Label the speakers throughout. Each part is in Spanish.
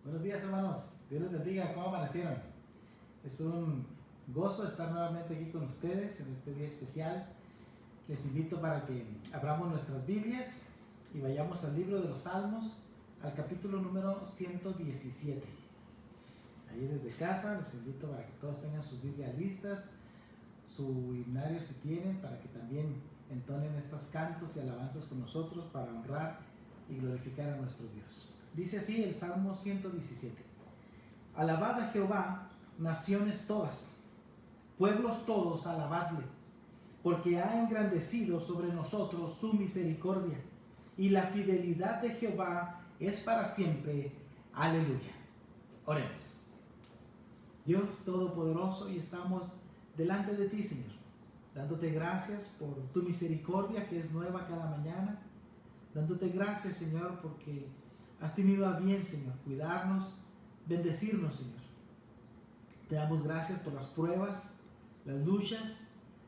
Speaker 1: Buenos días, hermanos. Dios les bendiga. ¿Cómo amanecieron? Es un gozo estar nuevamente aquí con ustedes en este día especial. Les invito para que abramos nuestras Biblias y vayamos al libro de los Salmos, al capítulo número 117. Ahí desde casa les invito para que todos tengan sus Biblias listas, su himnario si tienen, para que también entonen estos cantos y alabanzas con nosotros para honrar y glorificar a nuestro Dios. Dice así el Salmo 117. Alabad a Jehová, naciones todas, pueblos todos, alabadle, porque ha engrandecido sobre nosotros su misericordia, y la fidelidad de Jehová es para siempre. Aleluya. Oremos. Dios Todopoderoso, y estamos delante de ti, Señor, dándote gracias por tu misericordia que es nueva cada mañana, dándote gracias, Señor, porque has tenido a bien, Señor, cuidarnos, bendecirnos, Señor. Te damos gracias por las pruebas, las luchas,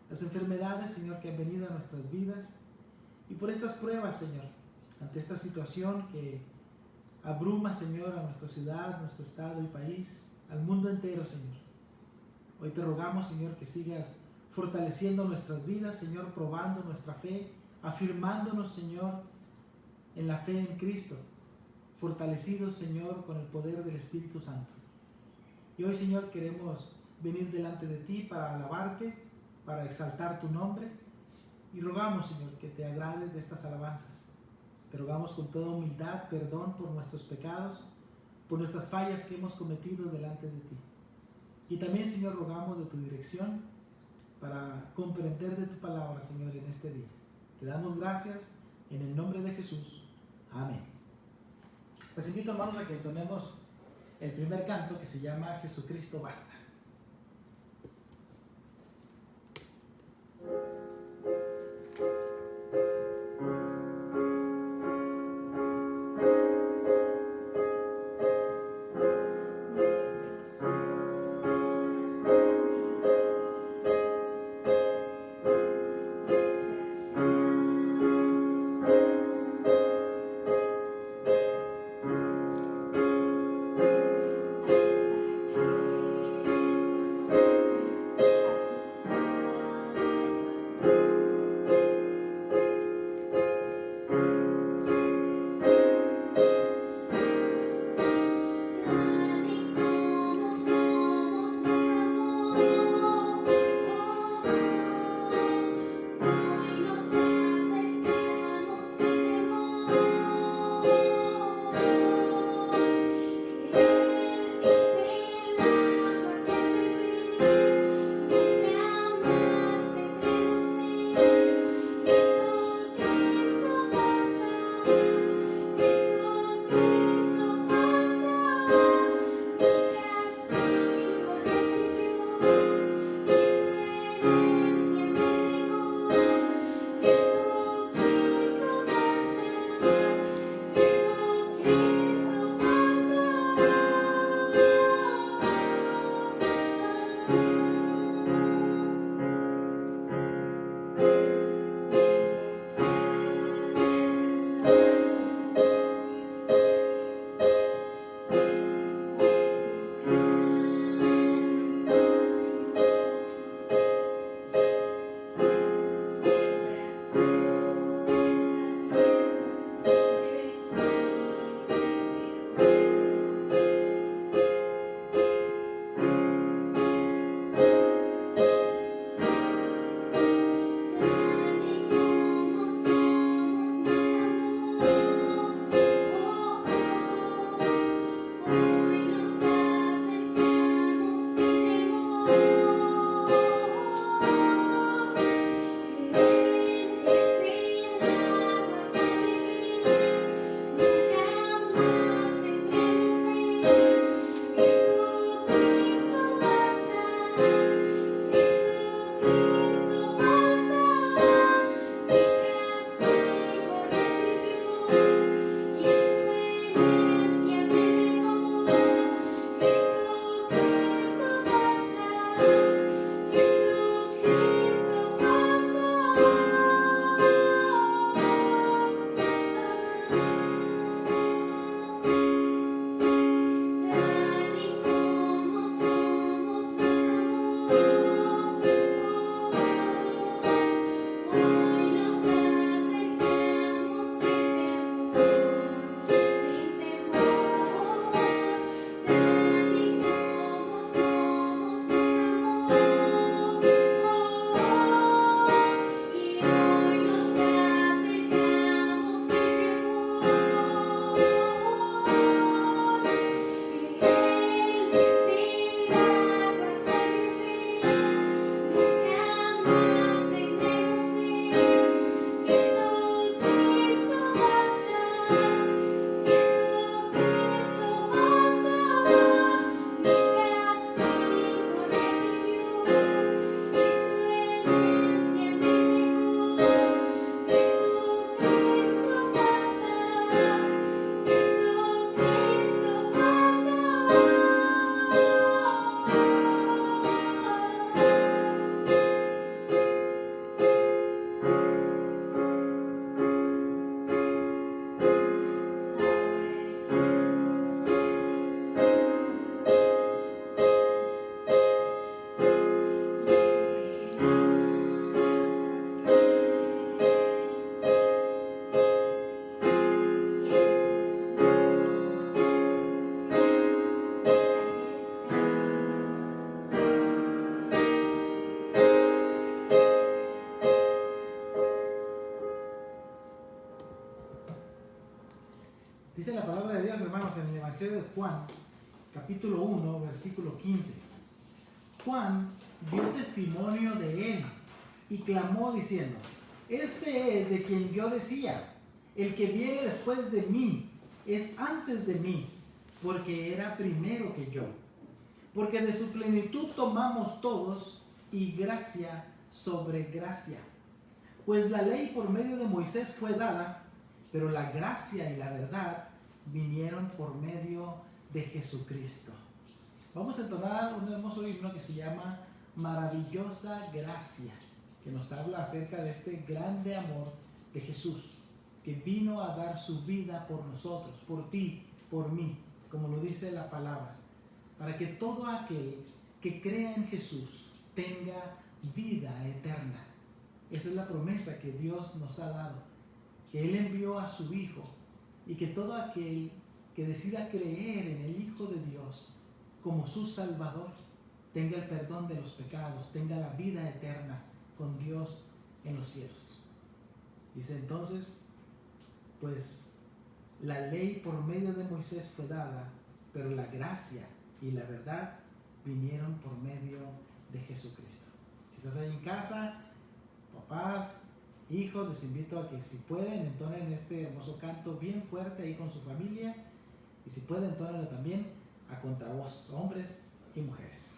Speaker 1: las enfermedades, Señor, que han venido a nuestras vidas, y por estas pruebas, Señor, ante esta situación que abruma, Señor, a nuestra ciudad, nuestro estado y país, al mundo entero, Señor. Hoy te rogamos, Señor, que sigas fortaleciendo nuestras vidas, Señor, probando nuestra fe, afirmándonos, Señor, en la fe en Cristo, fortalecidos, Señor, con el poder del Espíritu Santo. Y hoy, Señor, queremos venir delante de ti para alabarte, para exaltar tu nombre, y rogamos, Señor, que te agrades de estas alabanzas. Te rogamos con toda humildad perdón por nuestros pecados, por nuestras fallas que hemos cometido delante de ti. Y también, Señor, rogamos de tu dirección para comprender de tu palabra, Señor, en este día. Te damos gracias en el nombre de Jesús. Amén. Les invito, hermanos, a que entonemos el primer canto que se llama Jesucristo basta. palabra de Dios, hermanos, en el Evangelio de Juan, capítulo 1, versículo 15. Juan dio testimonio de él y clamó diciendo: este es de quien yo decía, el que viene después de mí es antes de mí, porque era primero que yo. Porque de su plenitud tomamos todos, y gracia sobre gracia. Pues la ley por medio de Moisés fue dada, pero la gracia y la verdad vinieron por medio de Jesucristo. Vamos a entonar un hermoso himno que se llama Maravillosa Gracia, que nos habla acerca de este grande amor de Jesús, que vino a dar su vida por nosotros, por ti, por mí, como lo dice la palabra, para que todo aquel que crea en Jesús tenga vida eterna. Esa es la promesa que Dios nos ha dado, que Él envió a su Hijo, y que todo aquel que decida creer en el Hijo de Dios como su Salvador tenga el perdón de los pecados, tenga la vida eterna con Dios en los cielos. Dice entonces, pues la ley por medio de Moisés fue dada, pero la gracia y la verdad vinieron por medio de Jesucristo. Si estás ahí en casa, papás, hijos, les invito a que si pueden entonen este hermoso canto bien fuerte ahí con su familia, y si pueden entónenlo también a contravoz, hombres y mujeres.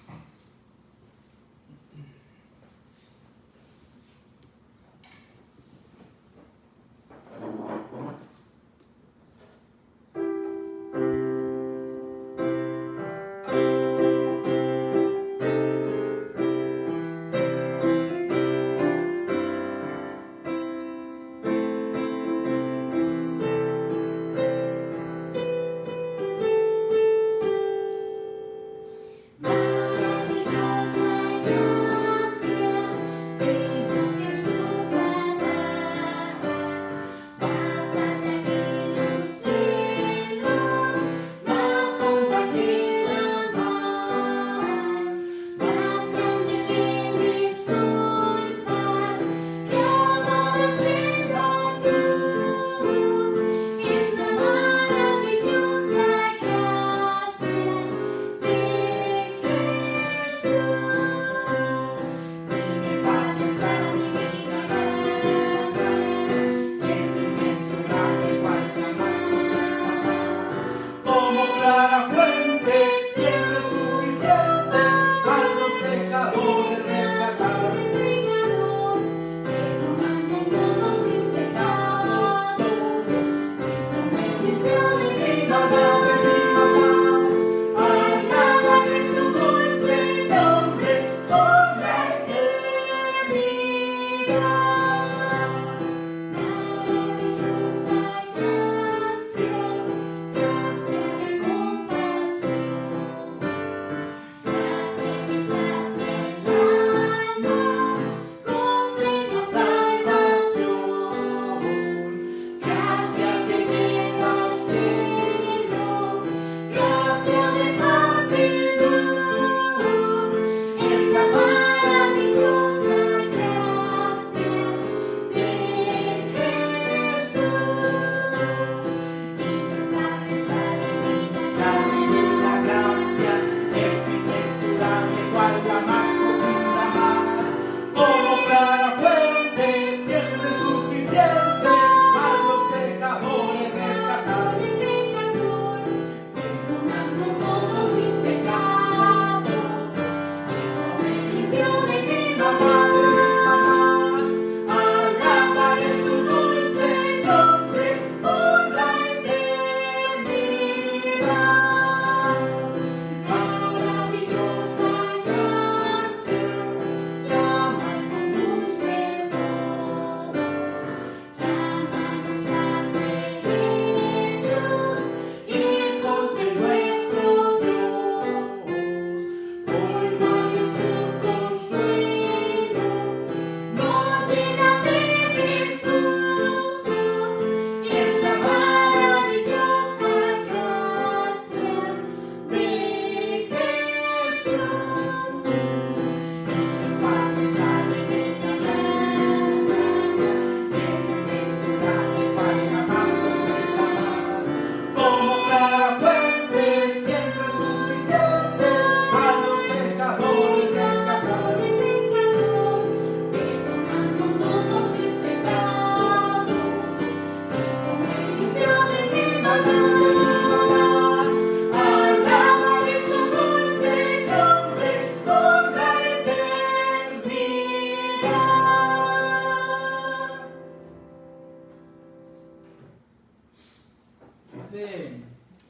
Speaker 1: Dice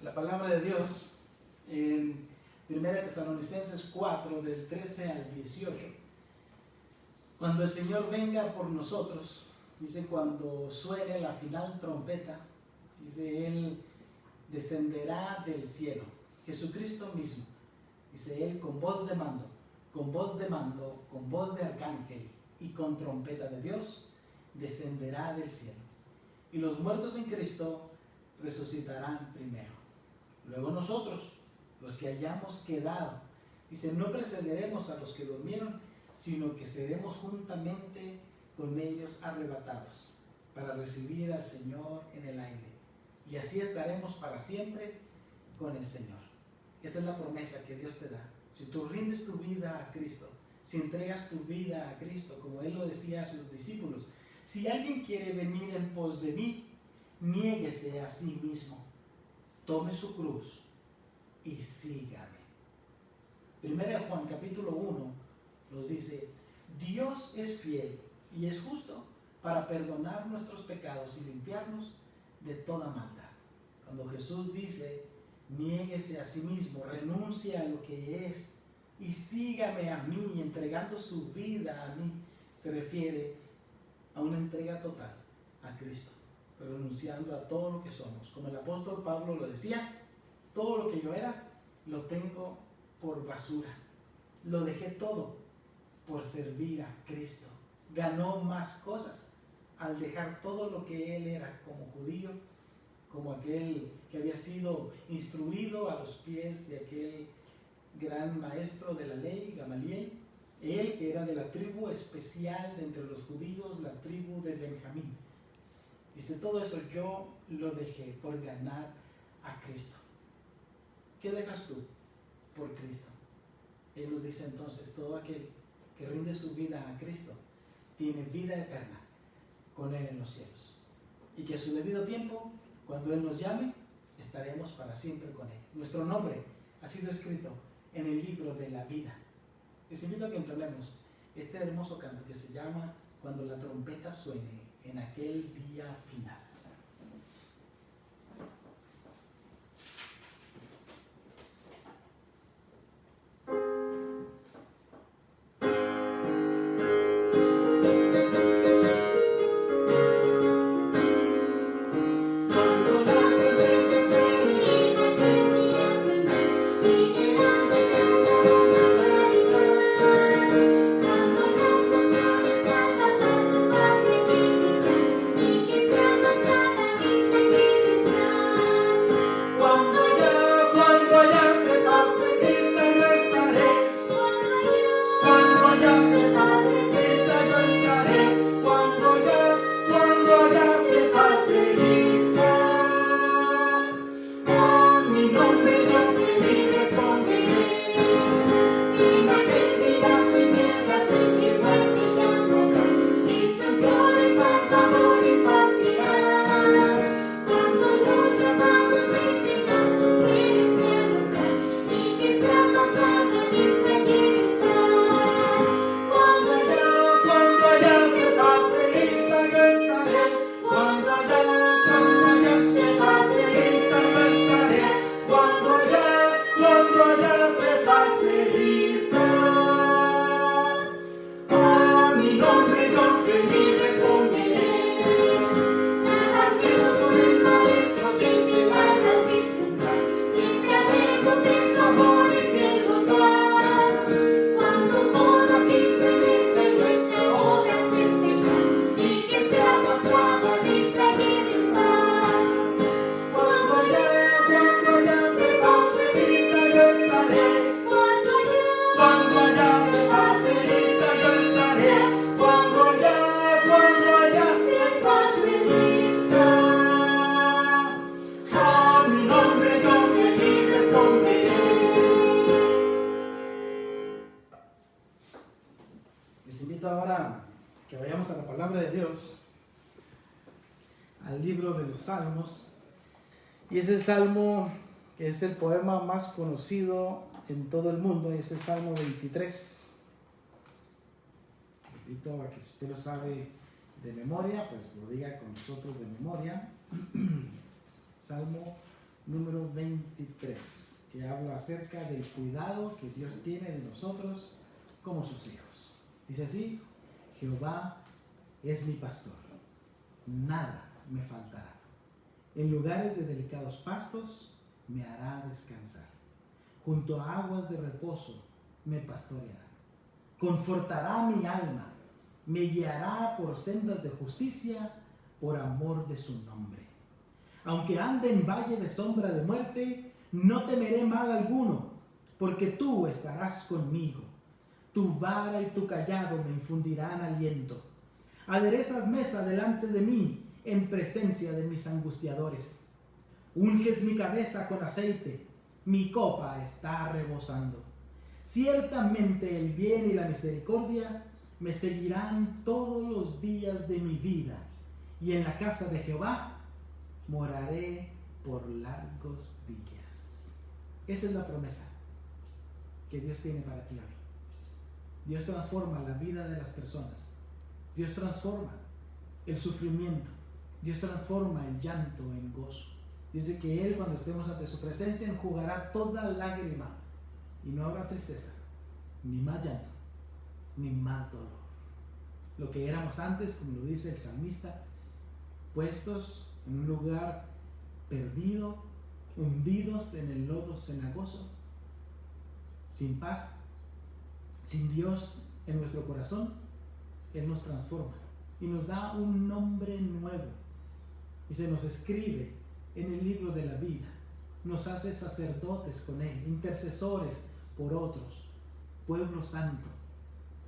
Speaker 1: la palabra de Dios en 1 Tesalonicenses 4, del 13 al 18. Cuando el Señor venga por nosotros, dice, cuando suene la final trompeta, dice, Él descenderá del cielo, Jesucristo mismo, dice Él, con voz de mando, con voz de mando, con voz de arcángel y con trompeta de Dios, descenderá del cielo. Y los muertos en Cristo resucitarán primero. Luego nosotros, los que hayamos quedado, dice, no precederemos a los que durmieron, sino que seremos juntamente con ellos arrebatados para recibir al Señor en el aire. Y así estaremos para siempre con el Señor. Esta es la promesa que Dios te da. Si tú rindes tu vida a Cristo, si entregas tu vida a Cristo, como Él lo decía a sus discípulos, si alguien quiere venir en pos de mí, niéguese a sí mismo, tome su cruz y sígame. 1 Juan capítulo 1 nos dice, Dios es fiel y es justo para perdonar nuestros pecados y limpiarnos de toda maldad. Cuando Jesús dice, niéguese a sí mismo, renuncie a lo que es y sígame a mí, entregando su vida a mí, se refiere a una entrega total a Cristo, renunciando a todo lo que somos. Como el apóstol Pablo lo decía, todo lo que yo era, lo tengo por basura. Lo dejé todo por servir a Cristo. Ganó más cosas al dejar todo lo que él era como judío, como aquel que había sido instruido a los pies de aquel gran maestro de la ley, Gamaliel, él que era de la tribu especial de entre los judíos, la tribu de Benjamín. Dice, todo eso yo lo dejé por ganar a Cristo. ¿Qué dejas tú por Cristo? Él nos dice entonces, todo aquel que rinde su vida a Cristo tiene vida eterna con Él en los cielos. Y que a su debido tiempo, cuando Él nos llame, estaremos para siempre con Él. Nuestro nombre ha sido escrito en el libro de la vida. Les invito a que entonemos este hermoso canto que se llama Cuando la trompeta suene en aquel día final. Les invito ahora que vayamos a la palabra de Dios, al libro de los Salmos, y es el salmo que es el poema más conocido en todo el mundo, y es el Salmo 23. Invito a que si usted lo sabe de memoria, pues lo diga con nosotros de memoria. Salmo número 23, que habla acerca del cuidado que Dios tiene de nosotros como sus hijos. Dice así: Jehová es mi pastor, nada me faltará. En lugares de delicados pastos me hará descansar. Junto a aguas de reposo me pastoreará. Confortará mi alma, me guiará por sendas de justicia por amor de su nombre. Aunque ande en valle de sombra de muerte, no temeré mal alguno, porque tú estarás conmigo. Tu vara y tu cayado me infundirán aliento. Aderezas mesa delante de mí en presencia de mis angustiadores. Unges mi cabeza con aceite, mi copa está rebosando. Ciertamente el bien y la misericordia me seguirán todos los días de mi vida, y en la casa de Jehová moraré por largos días. Esa es la promesa que Dios tiene para ti hoy. Dios transforma la vida de las personas. Dios transforma el sufrimiento. Dios transforma el llanto en gozo. Dice que Él, cuando estemos ante su presencia, enjugará toda lágrima y no habrá tristeza, ni más llanto, ni más dolor. Lo que éramos antes, como lo dice el salmista, puestos en un lugar perdido, hundidos en el lodo cenagoso, sin paz, sin Dios en nuestro corazón, Él nos transforma y nos da un nombre nuevo y se nos escribe en el libro de la vida. Nos hace sacerdotes con Él, intercesores por otros, pueblo santo,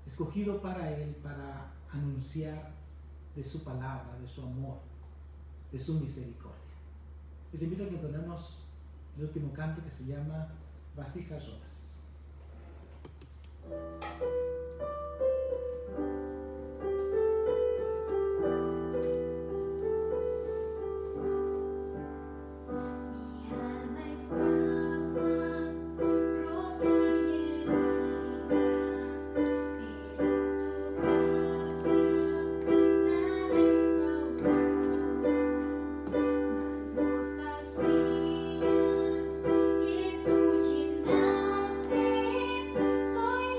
Speaker 1: escogido para Él, para anunciar de su palabra, de su amor, de su misericordia. Les invito a que entonemos el último canto, que se llama Vasijas Rotas.
Speaker 2: Que tú llenaste, soy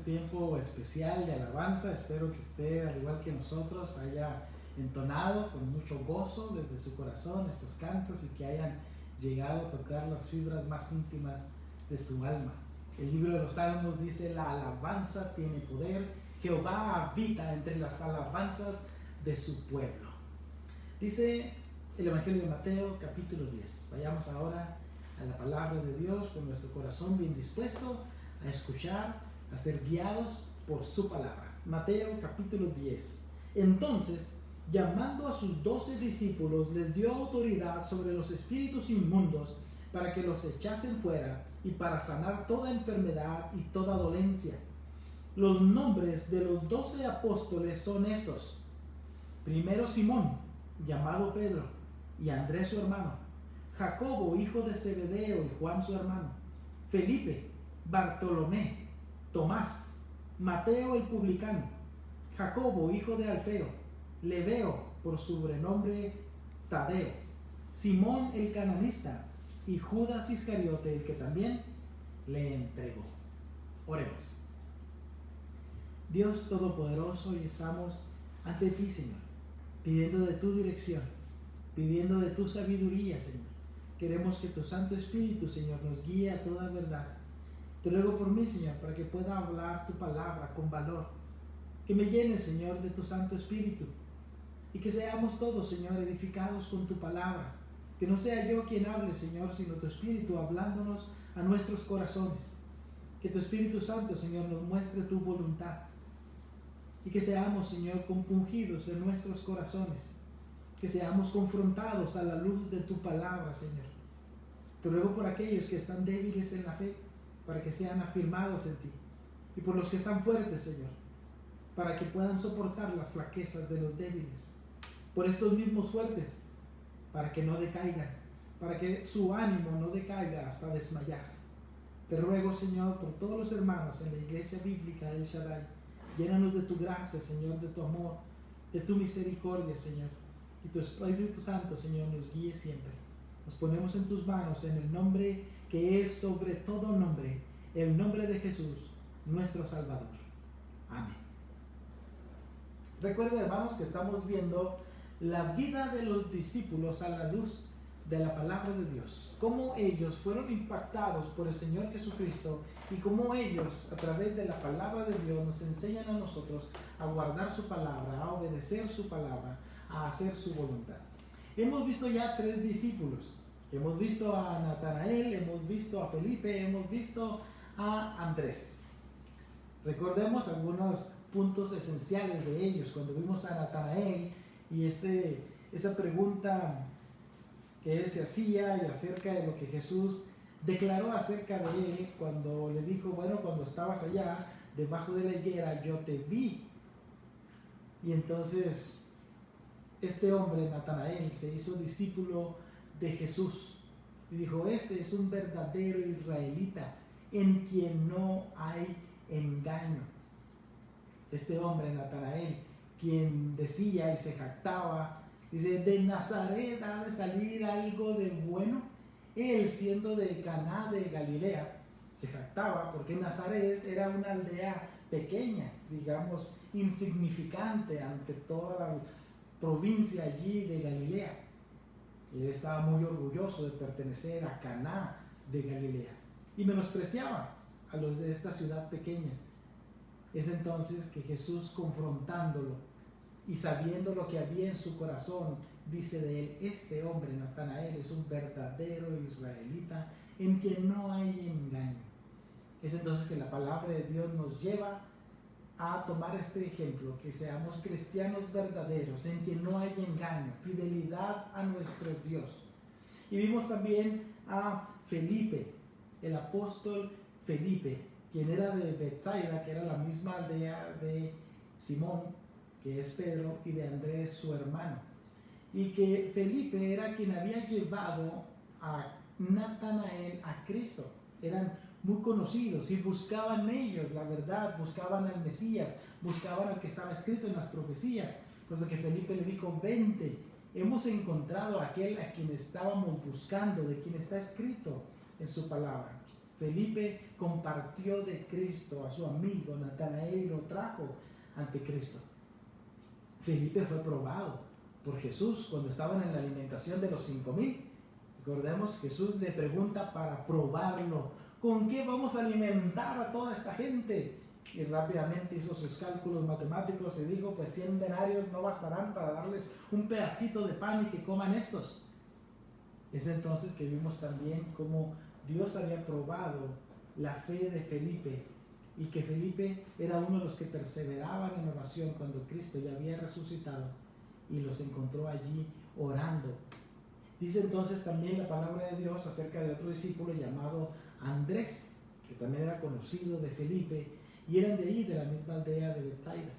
Speaker 1: tiempo especial de alabanza. Espero que usted, al igual que nosotros, haya entonado con mucho gozo desde su corazón estos cantos y que hayan llegado a tocar las fibras más íntimas de su alma. El libro de los Salmos dice: la alabanza tiene poder, Jehová habita entre las alabanzas de su pueblo. Dice el Evangelio de Mateo, capítulo 10. Vayamos ahora a la palabra de Dios con nuestro corazón bien dispuesto a escuchar, a ser guiados por su palabra. Mateo capítulo 10. Entonces, llamando a sus 12 discípulos, les dio autoridad sobre los espíritus inmundos para que los echasen fuera y para sanar toda enfermedad y toda dolencia. Los nombres de los 12 apóstoles son estos: primero Simón, llamado Pedro, y Andrés su hermano, Jacobo, hijo de Zebedeo, y Juan su hermano, Felipe, Bartolomé, Tomás, Mateo el publicano, Jacobo, hijo de Alfeo, Lebeo, por sobrenombre Tadeo, Simón el cananista, y Judas Iscariote, el que también le entregó. Oremos. Dios Todopoderoso, hoy estamos ante ti, Señor, pidiendo de tu dirección, pidiendo de tu sabiduría, Señor. Queremos que tu Santo Espíritu, Señor, nos guíe a toda verdad. Te ruego por mí, Señor, para que pueda hablar tu palabra con valor. Que me llene, Señor, de tu Santo Espíritu. Y que seamos todos, Señor, edificados con tu palabra. Que no sea yo quien hable, Señor, sino tu Espíritu hablándonos a nuestros corazones. Que tu Espíritu Santo, Señor, nos muestre tu voluntad. Y que seamos, Señor, compungidos en nuestros corazones. Que seamos confrontados a la luz de tu palabra, Señor. Te ruego por aquellos que están débiles en la fe, para que sean afirmados en ti. Y por los que están fuertes, Señor, para que puedan soportar las flaquezas de los débiles. Por estos mismos fuertes, para que no decaigan, para que su ánimo no decaiga hasta desmayar. Te ruego, Señor, por todos los hermanos en la iglesia bíblica del Shaddai. Llénanos de tu gracia, Señor, de tu amor, de tu misericordia, Señor. Y tu Espíritu Santo, Señor, nos guíe siempre. Nos ponemos en tus manos en el nombre que es sobre todo nombre, el nombre de Jesús, nuestro Salvador. Amén. Recuerden, hermanos, que estamos viendo la vida de los discípulos a la luz de la palabra de Dios. Cómo ellos fueron impactados por el Señor Jesucristo y cómo ellos, a través de la palabra de Dios, nos enseñan a nosotros a guardar su palabra, a obedecer su palabra, a hacer su voluntad. Hemos visto ya 3 discípulos. Hemos visto a Natanael, hemos visto a Felipe, hemos visto a Andrés. Recordemos algunos puntos esenciales de ellos. Cuando vimos a Natanael y esa pregunta que él se hacía y acerca de lo que Jesús declaró acerca de él, cuando le dijo: bueno, cuando estabas allá debajo de la higuera yo te vi. Y entonces este hombre, Natanael, se hizo discípulo de Jesús y dijo: este es un verdadero israelita en quien no hay engaño. Este hombre, Natanael, quien decía y se jactaba, dice: de Nazaret ha de salir algo de bueno. Él, siendo de Caná de Galilea, se jactaba porque Nazaret era una aldea pequeña, digamos, insignificante ante toda la provincia allí de Galilea. Él estaba muy orgulloso de pertenecer a Caná de Galilea y menospreciaba a los de esta ciudad pequeña. Es entonces que Jesús, confrontándolo y sabiendo lo que había en su corazón, dice de él: este hombre, Natanael, es un verdadero israelita en quien no hay engaño. Es entonces que la palabra de Dios nos lleva a tomar este ejemplo, que seamos cristianos verdaderos en quien no hay engaño, fidelidad a nuestro Dios. Y vimos también a Felipe, el apóstol Felipe, quien era de Betsaida, que era la misma aldea de Simón, que es Pedro, y de Andrés, su hermano. Y que Felipe era quien había llevado a Natanael a Cristo. Eran muy conocidos y buscaban ellos la verdad, buscaban al Mesías, buscaban al que estaba escrito en las profecías. Por lo que Felipe le dijo: vente, hemos encontrado a aquel a quien estábamos buscando, de quien está escrito en su palabra. Felipe compartió de Cristo a su amigo Natanael y lo trajo ante Cristo. Felipe fue probado por Jesús cuando estaban en la alimentación de los 5,000. Recordemos, Jesús le pregunta para probarlo: ¿con qué vamos a alimentar a toda esta gente? Y rápidamente hizo sus cálculos matemáticos y dijo: pues 100 denarios no bastarán para darles un pedacito de pan y que coman estos. Es entonces que vimos también cómo Dios había probado la fe de Felipe, y que Felipe era uno de los que perseveraban en oración cuando Cristo ya había resucitado y los encontró allí orando. Dice entonces también la palabra de Dios acerca de otro discípulo llamado Andrés, que también era conocido de Felipe, y eran de ahí, de la misma aldea de Betsaida.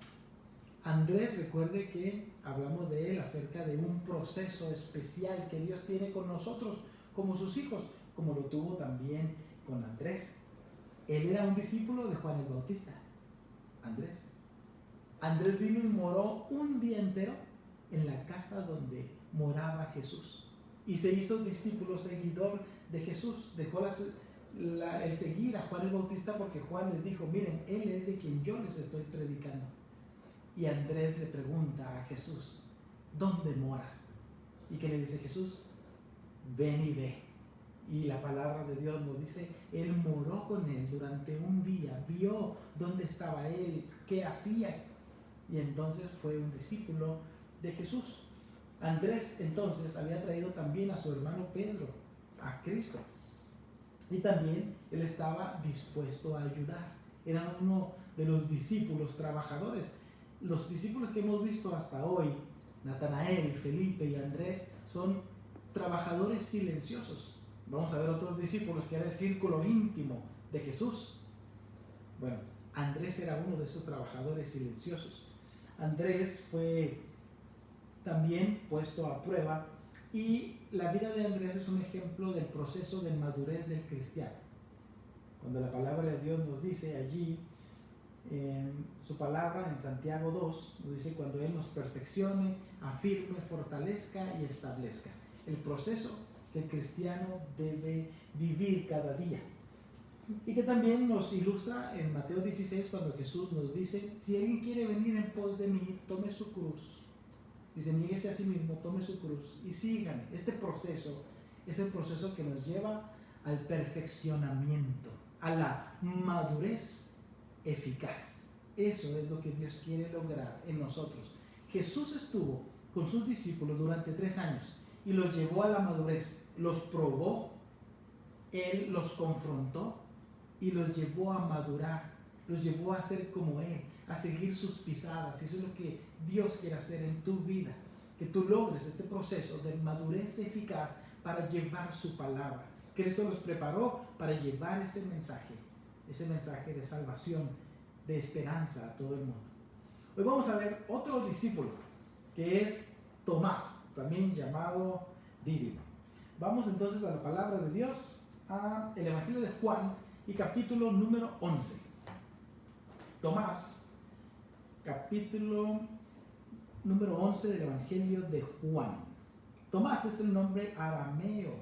Speaker 1: Andrés, recuerde que hablamos de él acerca de un proceso especial que Dios tiene con nosotros como sus hijos, como lo tuvo también con Andrés. Él era un discípulo de Juan el Bautista, Andrés. Andrés vino y moró un día entero en la casa donde moraba Jesús y se hizo discípulo, seguidor de Jesús. Dejó el seguir a Juan el Bautista porque Juan les dijo: miren, él es de quien yo les estoy predicando. Y Andrés le pregunta a Jesús: ¿dónde moras? ¿Y qué le dice Jesús? Ven y ve. Y la palabra de Dios nos dice: él moró con él durante un día, vio dónde estaba él, qué hacía, y entonces fue un discípulo de Jesús. Andrés entonces había traído también a su hermano Pedro a Cristo, y también él estaba dispuesto a ayudar. Era uno de los discípulos trabajadores. Los discípulos que hemos visto hasta hoy, Natanael, Felipe y Andrés, son trabajadores silenciosos. Vamos a ver otros discípulos que era el círculo íntimo de Jesús. Bueno, Andrés era uno de esos trabajadores silenciosos. Andrés fue también puesto a prueba, y la vida de Andrés es un ejemplo del proceso de madurez del cristiano. Cuando la palabra de Dios nos dice allí, en su palabra, en Santiago 2, nos dice: cuando Él nos perfeccione, afirme, fortalezca y establezca. El proceso que el cristiano debe vivir cada día. Y que también nos ilustra en Mateo 16, cuando Jesús nos dice: si alguien quiere venir en pos de mí, tome su cruz. Dice: niéguese a sí mismo, tome su cruz y sígame. Este proceso es el proceso que nos lleva al perfeccionamiento, a la madurez eficaz. Eso es lo que Dios quiere lograr en nosotros. Jesús estuvo con sus discípulos durante 3 años y los llevó a la madurez, los probó, Él los confrontó y los llevó a madurar, los llevó a ser como Él, a seguir sus pisadas. Y eso es lo que Dios quiere hacer en tu vida, que tú logres este proceso de madurez eficaz para llevar su palabra. Cristo los preparó para llevar ese mensaje de salvación, de esperanza a todo el mundo. Hoy vamos a ver otro discípulo, que es Tomás, también llamado Dídimo. Vamos entonces a la palabra de Dios, a el Evangelio de Juan y capítulo número 11. Tomás, capítulo número 11 del Evangelio de Juan. Tomás es el nombre arameo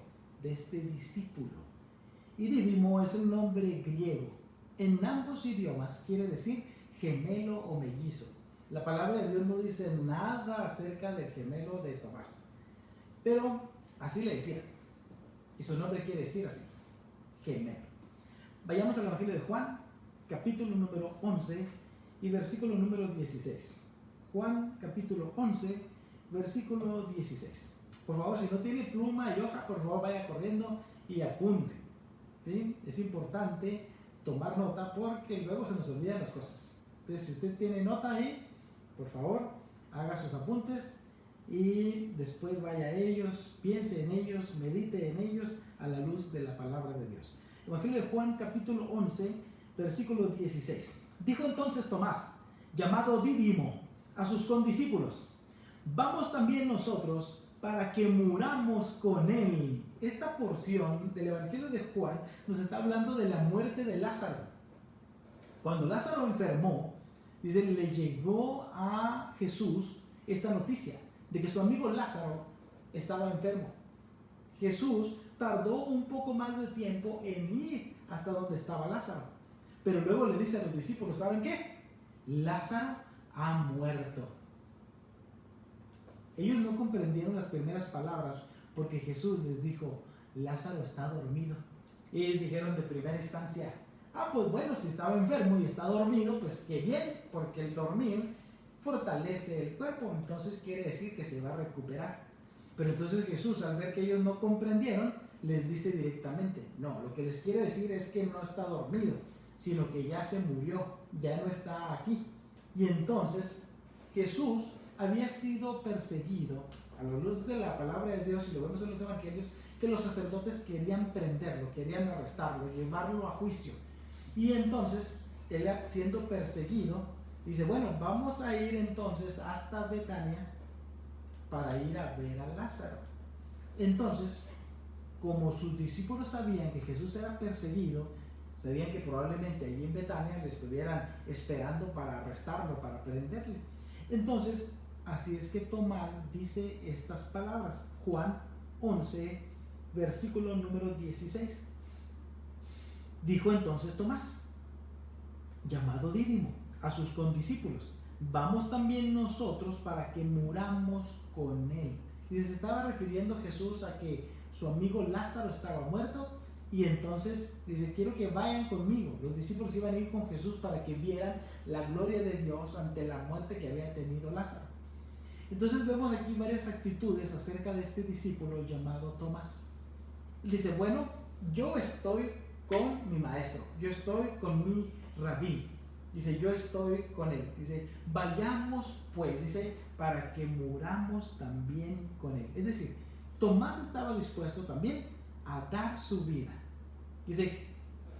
Speaker 1: de este discípulo, y Dídimo es el nombre griego. En ambos idiomas quiere decir gemelo o mellizo. La palabra de Dios no dice nada acerca del gemelo de Tomás, pero así le decían, y su nombre quiere decir así, gemelo. Vayamos al Evangelio de Juan, capítulo número 11 y versículo número 16. Juan, capítulo 11, versículo 16. Por favor, si no tiene pluma y hoja, por favor vaya corriendo y apunte, ¿sí? Es importante tomar nota porque luego se nos olvidan las cosas. Entonces, si usted tiene nota ahí, por favor, haga sus apuntes y después vaya a ellos, piense en ellos, medite en ellos a la luz de la palabra de Dios. Evangelio de Juan, capítulo 11, versículo 16. Dijo entonces Tomás, llamado Dídimo, a sus condiscípulos: vamos también nosotros para que muramos con él. Esta porción del Evangelio de Juan nos está hablando de la muerte de Lázaro. Cuando Lázaro enfermó, dice, le llegó a Jesús esta noticia de que su amigo Lázaro estaba enfermo. Jesús tardó un poco más de tiempo en ir hasta donde estaba Lázaro. Pero luego le dice a los discípulos, ¿saben qué? Lázaro ha muerto. Ellos no comprendieron las primeras palabras porque Jesús les dijo, Lázaro está dormido. Y ellos dijeron de primera instancia, pues bueno, si estaba enfermo y está dormido, pues qué bien, porque el dormir fortalece el cuerpo, entonces quiere decir que se va a recuperar. Pero entonces Jesús, al ver que ellos no comprendieron, les dice directamente, no, lo que les quiere decir es que no está dormido, sino que ya se murió, ya no está aquí. Y entonces Jesús había sido perseguido a la luz de la palabra de Dios, y lo vemos en los evangelios, que los sacerdotes querían prenderlo, querían arrestarlo, llevarlo a juicio. Y entonces él, siendo perseguido, dice, bueno, vamos a ir entonces hasta Betania para ir a ver a Lázaro. Entonces, como sus discípulos sabían que Jesús era perseguido, sabían que probablemente allí en Betania le estuvieran esperando para arrestarlo, para prenderle. Entonces, así es que Tomás dice estas palabras. Juan 11, versículo número 16. Dijo entonces Tomás, llamado Dídimo, a sus condiscípulos, vamos también nosotros para que muramos con él. Y se estaba refiriendo Jesús a que su amigo Lázaro estaba muerto, y entonces dice, quiero que vayan conmigo. Los discípulos iban a ir con Jesús para que vieran la gloria de Dios ante la muerte que había tenido Lázaro. Entonces vemos aquí varias actitudes acerca de este discípulo llamado Tomás. Dice, bueno, yo estoy con mi maestro, yo estoy con mi rabí. Dice, yo estoy con él. Dice, vayamos pues, dice, para que muramos también con él. Es decir, Tomás estaba dispuesto también a dar su vida. Dice,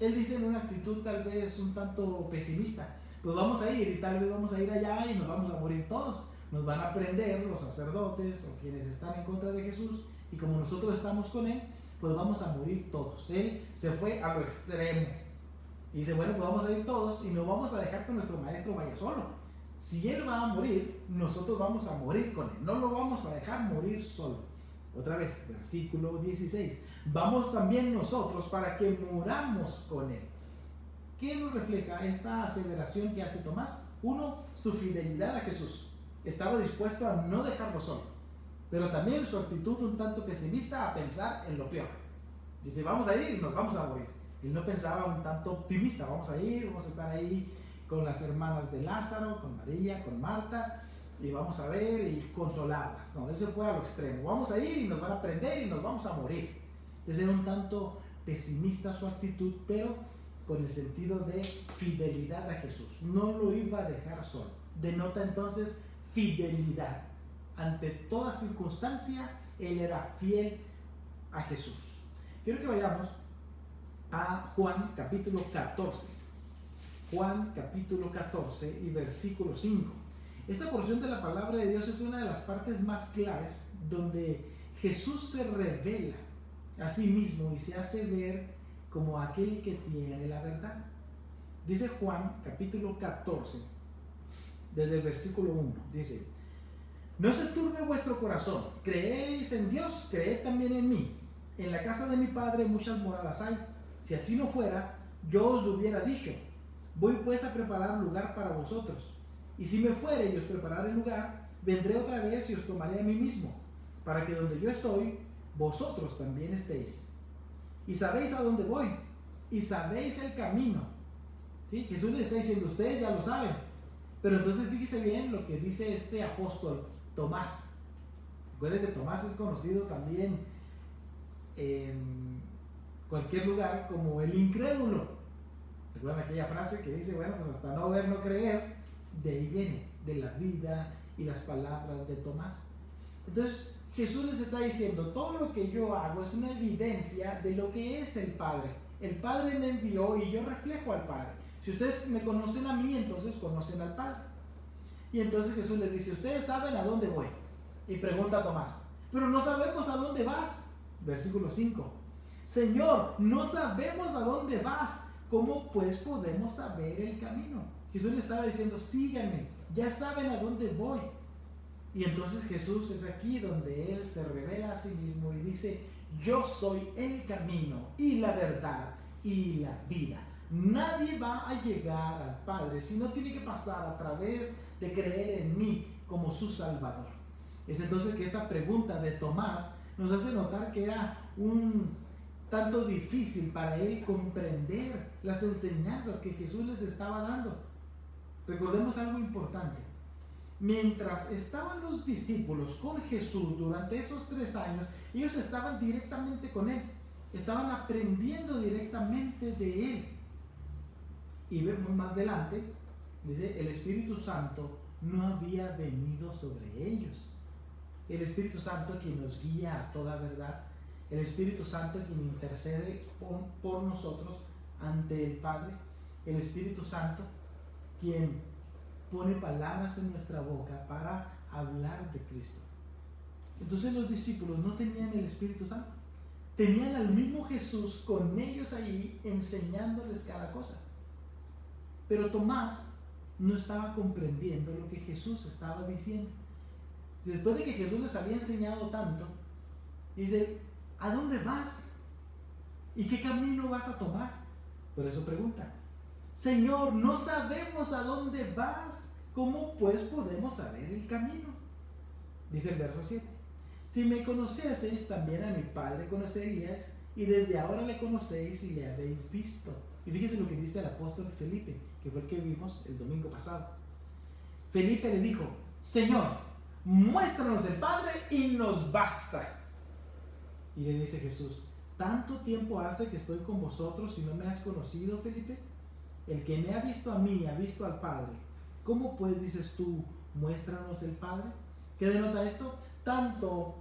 Speaker 1: él dice en una actitud tal vez un tanto pesimista, pues vamos a ir y tal vez vamos a ir allá y nos vamos a morir todos. Nos van a prender los sacerdotes o quienes están en contra de Jesús, y como nosotros estamos con él, pues vamos a morir todos. Él se fue a lo extremo y dice, bueno, pues vamos a ir todos y no vamos a dejar que nuestro maestro vaya solo. Si él va a morir, nosotros vamos a morir con él, no lo vamos a dejar morir solo. Otra vez, versículo 16, vamos también nosotros para que muramos con él. ¿Qué nos refleja esta aseveración que hace Tomás? Uno, su fidelidad a Jesús. Estaba dispuesto a no dejarlo solo, pero también su actitud un tanto pesimista a pensar en lo peor. Dice, vamos a ir y nos vamos a morir. Él no pensaba un tanto optimista, vamos a ir, vamos a estar ahí con las hermanas de Lázaro, con María, con Marta, y vamos a ver y consolarlas. No, él se fue a lo extremo, vamos a ir y nos van a prender y nos vamos a morir. Entonces era un tanto pesimista su actitud, pero con el sentido de fidelidad a Jesús. No lo iba a dejar solo. Denota entonces fidelidad. Ante toda circunstancia, él era fiel a Jesús. Quiero que vayamos a Juan capítulo 14. Juan capítulo 14 y versículo 5. Esta porción de la palabra de Dios es una de las partes más claves donde Jesús se revela a sí mismo y se hace ver como aquel que tiene la verdad. Dice Juan capítulo 14, desde el versículo 1, dice, no se turbe vuestro corazón, creéis en Dios, creed también en mí. En la casa de mi Padre muchas moradas hay. Si así no fuera, yo os lo hubiera dicho. Voy pues a preparar lugar para vosotros. Y si me fuere y os prepararé lugar, vendré otra vez y os tomaré a mí mismo, para que donde yo estoy, vosotros también estéis. Y sabéis a dónde voy, y sabéis el camino. ¿Sí? Jesús le está diciendo, ustedes ya lo saben. Pero entonces fíjese bien lo que dice este apóstol Tomás. Recuerden que Tomás es conocido también en cualquier lugar como el incrédulo. ¿Recuerdan aquella frase que dice, bueno, pues hasta no ver, no creer? De ahí viene, de la vida y las palabras de Tomás. Entonces Jesús les está diciendo, todo lo que yo hago es una evidencia de lo que es el Padre. El Padre me envió y yo reflejo al Padre. Si ustedes me conocen a mí, entonces conocen al Padre. Y entonces Jesús les dice, ustedes saben a dónde voy. Y pregunta a Tomás, pero no sabemos a dónde vas. Versículo 5. Señor, no sabemos a dónde vas. ¿Cómo pues podemos saber el camino? Jesús le estaba diciendo, síganme, ya saben a dónde voy. Y entonces Jesús es aquí donde Él se revela a sí mismo y dice, yo soy el camino y la verdad y la vida. Nadie va a llegar al Padre si no tiene que pasar a través de creer en mí como su Salvador. Es entonces que esta pregunta de Tomás nos hace notar que era un tanto difícil para él comprender las enseñanzas que Jesús les estaba dando. Recordemos algo importante. Mientras estaban los discípulos con Jesús durante esos 3 años, ellos estaban directamente con Él, estaban aprendiendo directamente de Él. Y vemos más adelante, dice, el Espíritu Santo no había venido sobre ellos. El Espíritu Santo quien nos guía a toda verdad, el Espíritu Santo quien intercede por nosotros ante el Padre, el Espíritu Santo quien pone palabras en nuestra boca para hablar de Cristo. Entonces los discípulos no tenían el Espíritu Santo, tenían al mismo Jesús con ellos ahí enseñándoles cada cosa. Pero Tomás no estaba comprendiendo lo que Jesús estaba diciendo. Después de que Jesús les había enseñado tanto, dice, ¿a dónde vas? ¿Y qué camino vas a tomar? Por eso pregunta, Señor, no sabemos a dónde vas, ¿cómo pues podemos saber el camino? Dice el verso 7, si me conocieseis, también a mi Padre conoceríais, y desde ahora le conocéis y le habéis visto. Y fíjese lo que dice el apóstol Felipe, que fue el que vimos el domingo pasado. Felipe le dijo, Señor, muéstranos el Padre y nos basta. Y le dice Jesús, ¿tanto tiempo hace que estoy con vosotros y no me has conocido, Felipe? El que me ha visto a mí, ha visto al Padre. ¿Cómo pues dices tú, muéstranos el Padre? ¿Qué denota esto? Tanto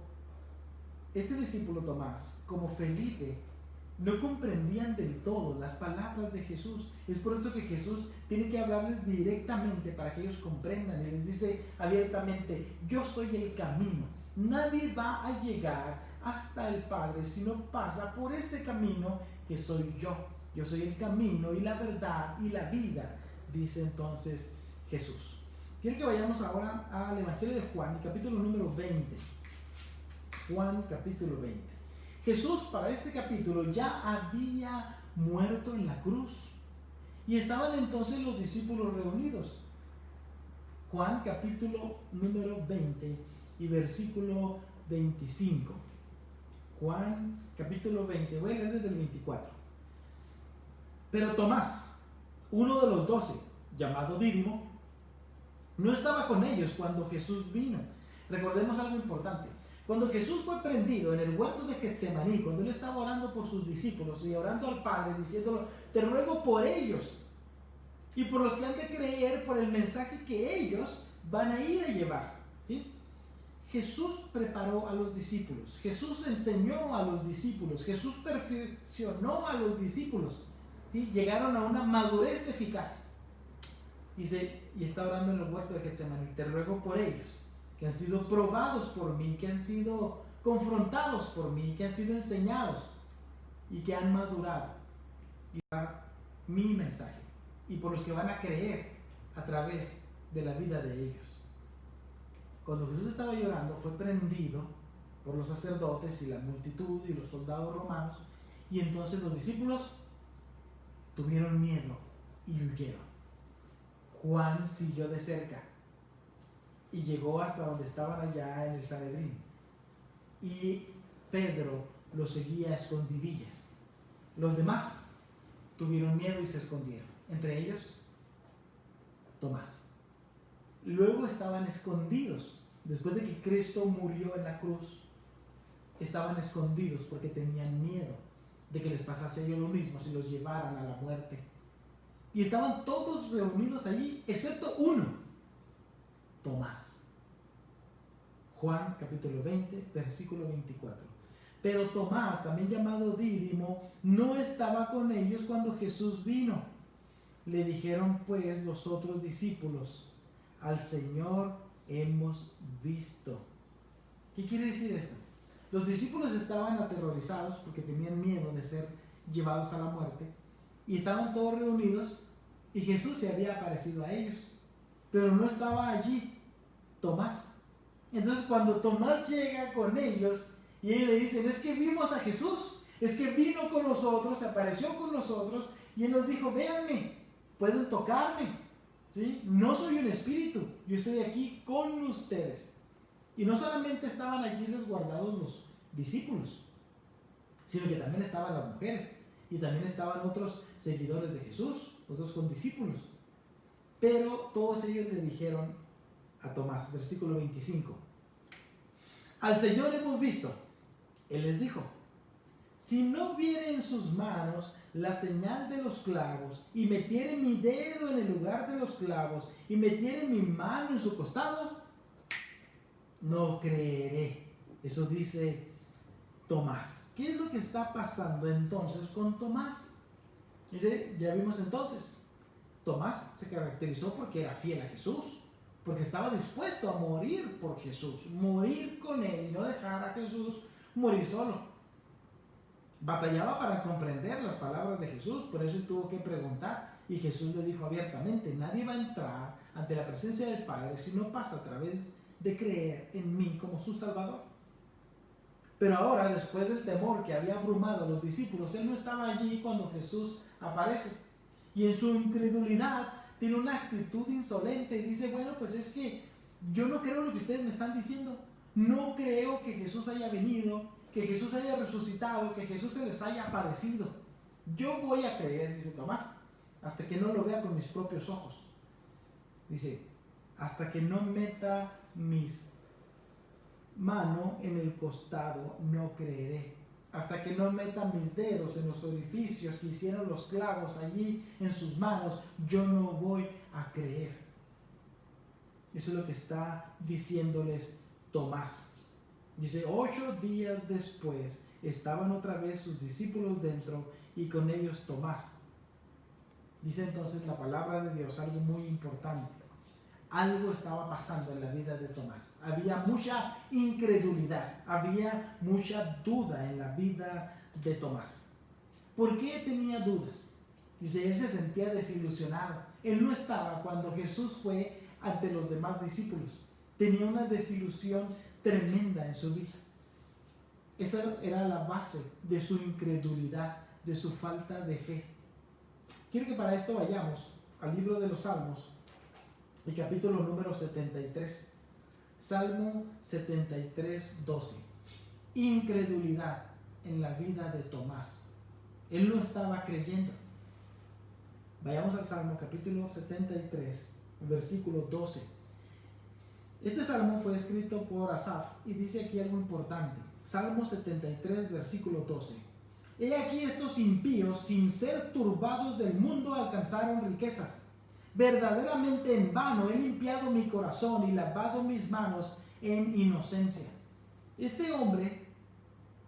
Speaker 1: este discípulo Tomás como Felipe no comprendían del todo las palabras de Jesús. Es por eso que Jesús tiene que hablarles directamente para que ellos comprendan. Y les dice abiertamente, yo soy el camino. Nadie va a llegar hasta el Padre si no pasa por este camino que soy yo. Yo soy el camino y la verdad y la vida, dice entonces Jesús. Quiero que vayamos ahora al Evangelio de Juan, capítulo número 20. Juan, capítulo 20. Jesús para este capítulo ya había muerto en la cruz y estaban entonces los discípulos reunidos. Juan, capítulo número 20 y versículo 25. Juan, capítulo 20, voy a leer desde el 24. Pero Tomás, uno de los 12, llamado Dídimo, no estaba con ellos cuando Jesús vino. Recordemos algo importante. Cuando Jesús fue prendido en el huerto de Getsemaní, cuando él estaba orando por sus discípulos y orando al Padre, diciéndolo, te ruego por ellos y por los que han de creer por el mensaje que ellos van a ir a llevar. ¿Sí? Jesús preparó a los discípulos, Jesús enseñó a los discípulos, Jesús perfeccionó a los discípulos. ¿Sí? Llegaron a una madurez eficaz. Dice, y está orando en el huerto de Getsemaní, te ruego por ellos, que han sido probados por mí, que han sido confrontados por mí, que han sido enseñados y que han madurado. Y dar mi mensaje. Y por los que van a creer a través de la vida de ellos. Cuando Jesús estaba llorando, fue prendido por los sacerdotes y la multitud y los soldados romanos. Y entonces los discípulos tuvieron miedo y huyeron. Juan siguió de cerca y llegó hasta donde estaban allá en el Sanedrín. Y Pedro lo seguía a escondidillas. Los demás tuvieron miedo y se escondieron. Entre ellos, Tomás. Luego estaban escondidos. Después de que Cristo murió en la cruz, estaban escondidos porque tenían miedo de que les pasase a ellos lo mismo si los llevaran a la muerte. Y estaban todos reunidos allí, excepto uno, Tomás. Juan capítulo 20, versículo 24. Pero Tomás, también llamado Dídimo, no estaba con ellos cuando Jesús vino. Le dijeron pues los otros discípulos, al Señor hemos visto. ¿Qué quiere decir esto? Los discípulos estaban aterrorizados porque tenían miedo de ser llevados a la muerte y estaban todos reunidos y Jesús se había aparecido a ellos, pero no estaba allí Tomás. Entonces cuando Tomás llega con ellos y ellos le dicen, es que vimos a Jesús, Es que vino con nosotros, se apareció con nosotros y Él nos dijo, véanme, pueden tocarme, ¿sí? No soy un espíritu, yo estoy aquí con ustedes. Y no solamente estaban allí resguardados los discípulos, sino que también estaban las mujeres y también estaban otros seguidores de Jesús, otros condiscípulos. Pero todos ellos le dijeron a Tomás, versículo 25, al Señor hemos visto. Él les dijo, si no viere en sus manos la señal de los clavos, y metiere mi dedo en el lugar de los clavos, y metiere mi mano en su costado, no creeré. Eso dice Tomás. ¿Qué es lo que está pasando entonces con Tomás? Dice, ya vimos entonces, Tomás se caracterizó porque era fiel a Jesús, porque estaba dispuesto a morir por Jesús, morir con Él y no dejar a Jesús morir solo. Batallaba para comprender las palabras de Jesús, por eso él tuvo que preguntar. Y Jesús le dijo abiertamente, nadie va a entrar ante la presencia del Padre si no pasa a través de creer en mí como su Salvador. Pero ahora, después del temor que había abrumado a los discípulos, él no estaba allí cuando Jesús aparece. Y en su incredulidad tiene una actitud insolente y dice, bueno, pues es que yo no creo lo que ustedes me están diciendo. No creo que Jesús haya venido, que Jesús haya resucitado, que Jesús se les haya aparecido. Yo voy a creer, dice Tomás, hasta que no lo vea con mis propios ojos. Dice, hasta que no meta mis manos en el costado, no creeré. Hasta que no meta mis dedos en los orificios que hicieron los clavos allí en sus manos, yo no voy a creer. Eso es lo que está diciéndoles Tomás. Dice, 8 días después estaban otra vez sus discípulos dentro y con ellos Tomás. Dice entonces la palabra de Dios algo muy importante. Algo estaba pasando en la vida de Tomás. Había mucha incredulidad, había mucha duda en la vida de Tomás. ¿Por qué tenía dudas? Dice, él se sentía desilusionado. Él no estaba cuando Jesús fue ante los demás discípulos. Tenía una desilusión tremenda en su vida. Esa era la base de su incredulidad, de su falta de fe. Quiero que para esto vayamos al libro de los Salmos, el capítulo número 73. Salmo 73, 12. Incredulidad en la vida de Tomás. Él no estaba creyendo. Vayamos al Salmo capítulo 73, versículo 12. Este salmo fue escrito por Asaf y dice aquí algo importante. Salmo 73, versículo 12. He aquí estos impíos, sin ser turbados del mundo, alcanzaron riquezas. Verdaderamente en vano he limpiado mi corazón y lavado mis manos en inocencia. Este hombre,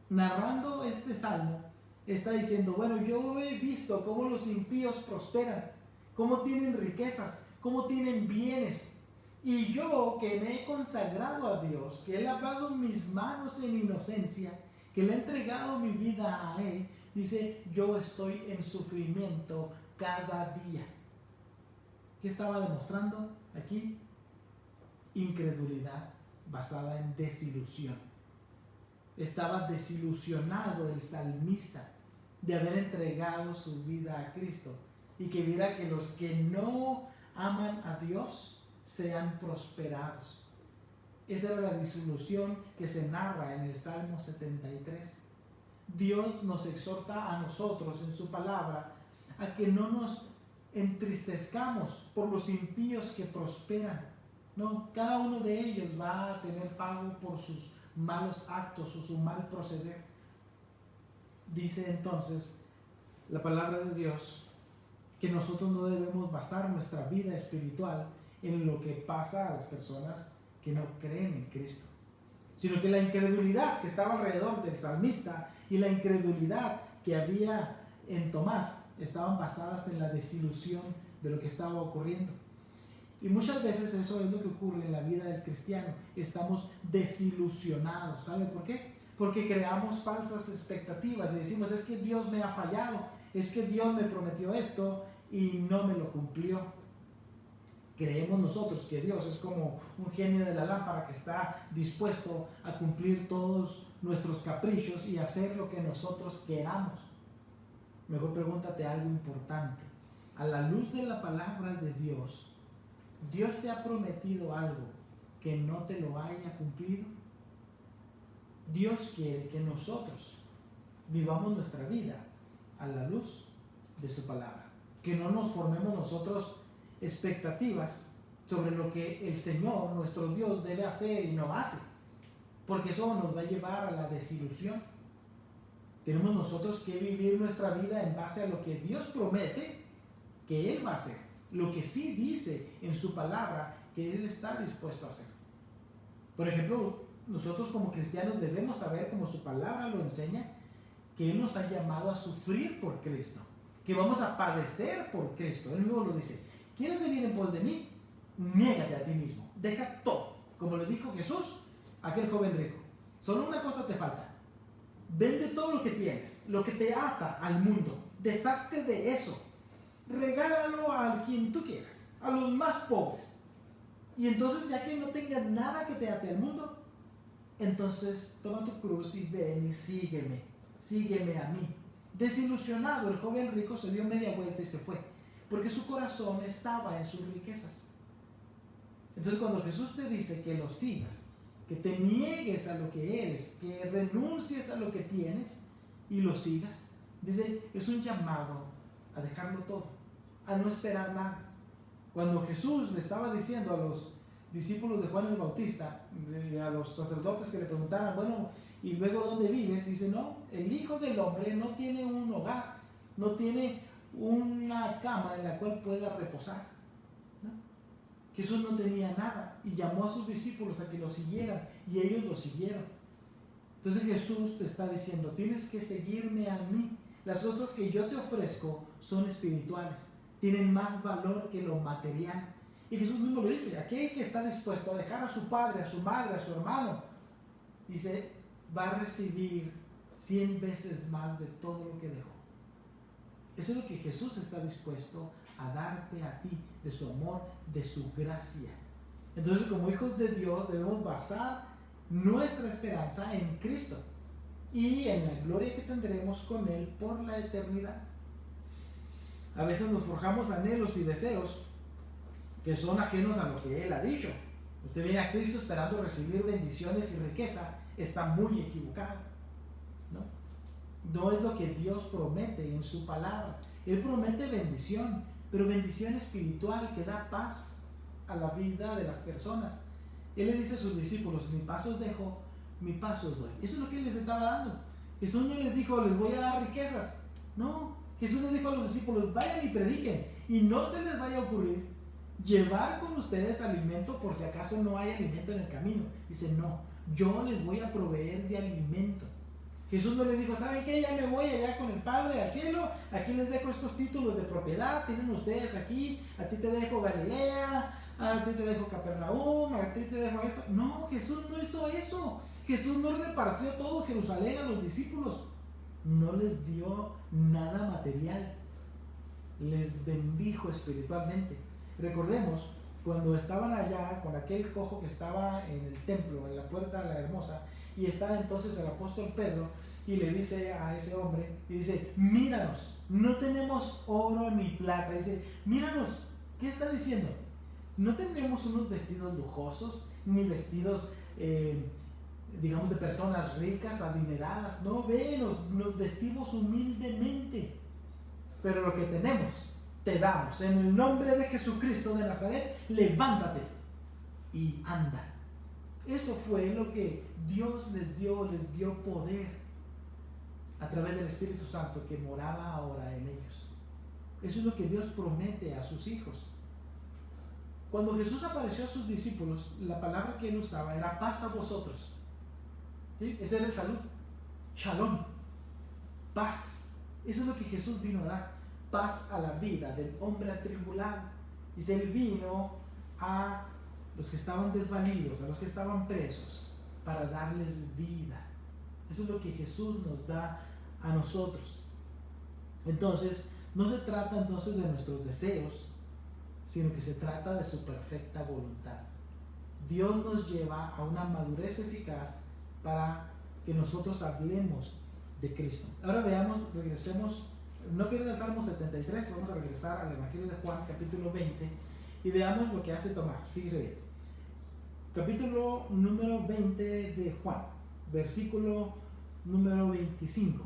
Speaker 1: narrando este salmo, está diciendo, bueno, yo he visto cómo los impíos prosperan, cómo tienen riquezas, cómo tienen bienes. Y yo, que me he consagrado a Dios, que he lavado mis manos en inocencia, que le he entregado mi vida a Él, dice, yo estoy en sufrimiento cada día. ¿Qué estaba demostrando aquí? Incredulidad basada en desilusión. Estaba desilusionado el salmista de haber entregado su vida a Cristo y que viera que los que no aman a Dios sean prosperados. Esa era la desilusión que se narra en el Salmo 73. Dios nos exhorta a nosotros en su palabra a que no nos entristezcamos por los impíos que prosperan. No, cada uno de ellos va a tener pago por sus malos actos o su mal proceder. Dice entonces la palabra de Dios que nosotros no debemos basar nuestra vida espiritual en lo que pasa a las personas que no creen en Cristo, sino que la incredulidad que estaba alrededor del salmista y la incredulidad que había en Tomás estaban basadas en la desilusión de lo que estaba ocurriendo. Y muchas veces eso es lo que ocurre en la vida del cristiano. Estamos desilusionados. ¿Sabe por qué? Porque creamos falsas expectativas y decimos, es que Dios me ha fallado, es que Dios me prometió esto y no me lo cumplió. Creemos nosotros que Dios es como un genio de la lámpara que está dispuesto a cumplir todos nuestros caprichos y hacer lo que nosotros queramos. Mejor pregúntate algo importante. A la luz de la palabra de Dios, ¿Dios te ha prometido algo que no te lo haya cumplido? Dios quiere que nosotros vivamos nuestra vida a la luz de su palabra. Que no nos formemos nosotros expectativas sobre lo que el Señor, nuestro Dios, debe hacer y no hace, porque eso nos va a llevar a la desilusión. Tenemos nosotros que vivir nuestra vida en base a lo que Dios promete que Él va a hacer, lo que sí dice en su palabra que Él está dispuesto a hacer. Por ejemplo, nosotros como cristianos debemos saber, como su palabra lo enseña, que Él nos ha llamado a sufrir por Cristo, que vamos a padecer por Cristo. Él mismo lo dice: ¿quieres venir en pos de mí? Niégate a ti mismo, deja todo, como le dijo Jesús a aquel joven rico. Solo una cosa te falta: vende todo lo que tienes, lo que te ata al mundo, deshazte de eso, regálalo a quien tú quieras, a los más pobres, y entonces, ya que no tengas nada que te ate al mundo, entonces toma tu cruz y ven y sígueme a mí. Desilusionado, el joven rico se dio media vuelta y se fue, porque su corazón estaba en sus riquezas. Entonces, cuando Jesús te dice que lo sigas, que te niegues a lo que eres, que renuncies a lo que tienes y lo sigas, dice, es un llamado a dejarlo todo, a no esperar nada. Cuando Jesús le estaba diciendo a los discípulos de Juan el Bautista, a los sacerdotes que le preguntaran, bueno, ¿y luego dónde vives? Dice, no, el Hijo del Hombre no tiene un hogar, no tiene una cama en la cual pueda reposar, ¿no? Jesús no tenía nada y llamó a sus discípulos a que lo siguieran, y ellos lo siguieron. Entonces Jesús te está diciendo, tienes que seguirme a mí. Las cosas que yo te ofrezco son espirituales, tienen más valor que lo material. Y Jesús mismo lo dice, aquel que está dispuesto a dejar a su padre, a su madre, a su hermano, dice, va a recibir 100 veces más de todo lo que dejó. Eso es lo que Jesús está dispuesto a darte a ti, de su amor, de su gracia. Entonces, como hijos de Dios, debemos basar nuestra esperanza en Cristo y en la gloria que tendremos con Él por la eternidad. A veces nos forjamos anhelos y deseos que son ajenos a lo que Él ha dicho. Usted viene a Cristo esperando recibir bendiciones y riqueza, está muy equivocado, ¿no? No es lo que Dios promete en su palabra. Él promete bendición, pero bendición espiritual que da paz a la vida de las personas. Él le dice a sus discípulos, mi paz os dejo, mi paz os doy. Eso es lo que Él les estaba dando. Jesús no les dijo, les voy a dar riquezas. No, Jesús les dijo a los discípulos, vayan y prediquen, y no se les vaya a ocurrir llevar con ustedes alimento por si acaso no hay alimento en el camino. Dice, no, yo les voy a proveer de alimento. Jesús no les dijo, ¿saben qué? Ya me voy allá con el Padre al cielo, aquí les dejo estos títulos de propiedad, tienen ustedes aquí, a ti te dejo Galilea, a ti te dejo Capernaum, a ti te dejo esto. No, Jesús no hizo eso. Jesús no repartió todo Jerusalén a los discípulos, no les dio nada material, les bendijo espiritualmente. Recordemos, cuando estaban allá con aquel cojo que estaba en el templo, en la puerta de la hermosa, y está entonces el apóstol Pedro y le dice a ese hombre, y dice, míranos, no tenemos oro ni plata. Dice, míranos, ¿qué está diciendo? No tenemos unos vestidos lujosos, ni vestidos, digamos, de personas ricas, adineradas. No, ve, nos vestimos humildemente, pero lo que tenemos te damos. En el nombre de Jesucristo de Nazaret, levántate y anda. Eso fue lo que Dios les dio poder a través del Espíritu Santo que moraba ahora en ellos. Eso es lo que Dios promete a sus hijos. Cuando Jesús apareció a sus discípulos, la palabra que Él usaba era paz a vosotros. ¿Sí? Esa era salud. Shalom. Paz. Eso es lo que Jesús vino a dar. Paz a la vida del hombre atribulado. Y Él vino a los que estaban desvalidos, a los que estaban presos, para darles vida. Eso es lo que Jesús nos da a nosotros. Entonces, no se trata entonces de nuestros deseos, sino que se trata de su perfecta voluntad. Dios nos lleva a una madurez eficaz para que nosotros hablemos de Cristo. Ahora regresemos, no quiero ir al Salmo 73, vamos a regresar al Evangelio de Juan, capítulo 20, y veamos lo que hace Tomás. Fíjese bien. Capítulo número 20 de Juan, versículo número 25.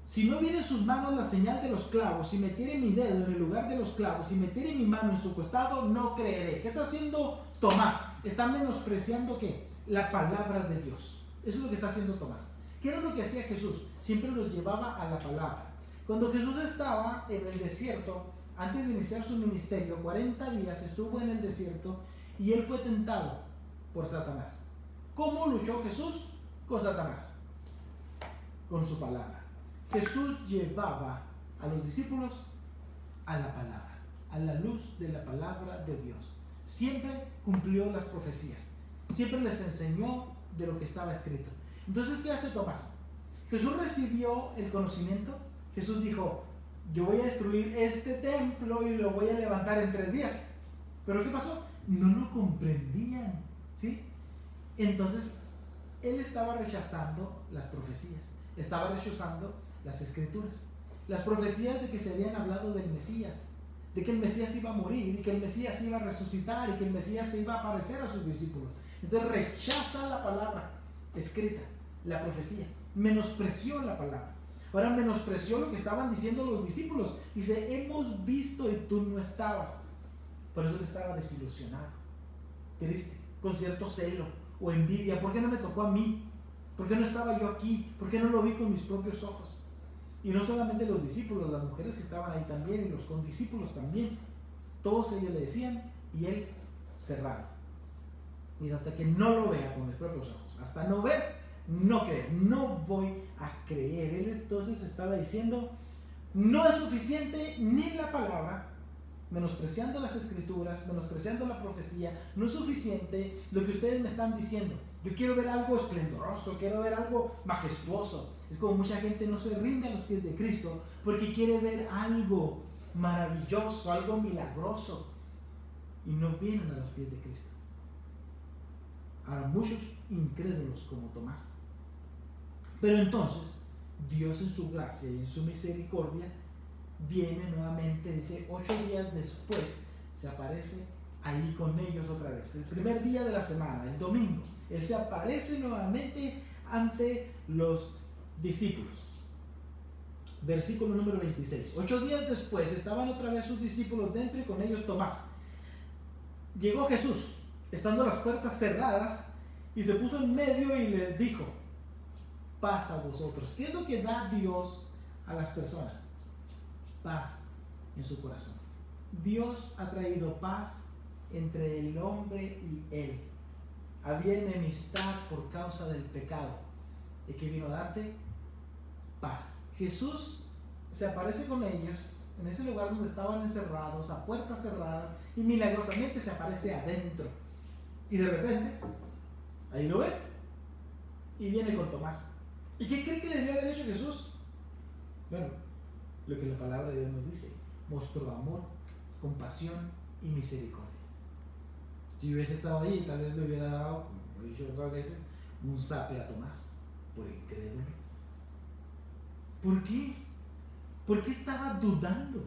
Speaker 1: Si no viene en sus manos la señal de los clavos, si metiere mi dedo en el lugar de los clavos, si metiere mi mano en su costado, no creeré. ¿Qué está haciendo Tomás? Está menospreciando ¿qué? La palabra de Dios. Eso es lo que está haciendo Tomás. ¿Qué era lo que hacía Jesús? Siempre los llevaba a la palabra. Cuando Jesús estaba en el desierto, antes de iniciar su ministerio, 40 días estuvo en el desierto y él fue tentado por Satanás. ¿Cómo luchó Jesús con Satanás? Con su palabra. Jesús llevaba a los discípulos a la palabra, a la luz de la palabra de Dios. Siempre cumplió las profecías, siempre les enseñó de lo que estaba escrito. Entonces, ¿qué hace Tomás? Jesús recibió el conocimiento. Jesús dijo: yo voy a destruir este templo y lo voy a levantar en 3 días. ¿Pero qué pasó? No lo comprendían, ¿sí? Entonces, él estaba rechazando las profecías, estaba rechazando las escrituras, las profecías de que se habían hablado del Mesías, de que el Mesías iba a morir y que el Mesías iba a resucitar y que el Mesías se iba a aparecer a sus discípulos. Entonces rechaza la palabra escrita, la profecía, menospreció la palabra. Ahora menospreció lo que estaban diciendo los discípulos. Dice: hemos visto y tú no estabas. Por eso él estaba desilusionado, triste, con cierto celo o envidia. ¿Por qué no me tocó a mí? ¿Por qué no estaba yo aquí? ¿Por qué no lo vi con mis propios ojos? Y no solamente los discípulos, las mujeres que estaban ahí también, y los condiscípulos también. Todos ellos le decían, y él cerrado. Dice: hasta que no lo vea con mis propios ojos, hasta no ver, no creer, no voy a creer. Él entonces estaba diciendo: no es suficiente ni la palabra, menospreciando las escrituras, menospreciando la profecía. No es suficiente lo que ustedes me están diciendo. Yo quiero ver algo esplendoroso, quiero ver algo majestuoso. Es como mucha gente no se rinde a los pies de Cristo porque quiere ver algo maravilloso, algo milagroso, y no vienen a los pies de Cristo. Ahora, muchos incrédulos como Tomás. Pero entonces, Dios en su gracia y en su misericordia viene nuevamente, dice, 8 días después se aparece ahí con ellos otra vez. El primer día de la semana, el domingo, Él se aparece nuevamente ante los discípulos. Versículo número 26. 8 días después estaban otra vez sus discípulos dentro y con ellos Tomás. Llegó Jesús, estando las puertas cerradas, y se puso en medio y les dijo: paz a vosotros. ¿Qué es lo que da Dios a las personas? Paz en su corazón. Dios ha traído paz entre el hombre y Él. Había enemistad por causa del pecado. ¿Y qué vino a darte? Paz. Jesús se aparece con ellos en ese lugar donde estaban encerrados, a puertas cerradas, y milagrosamente se aparece adentro. Y de repente, ahí lo ven, y viene con Tomás. ¿Y qué cree que debió haber hecho Jesús? Bueno, lo que la palabra de Dios nos dice: mostró amor, compasión y misericordia. Si hubiese estado ahí, tal vez le hubiera dado, como he dicho otras veces, un zape a Tomás, por incrédulo. ¿Por qué? ¿Por qué estaba dudando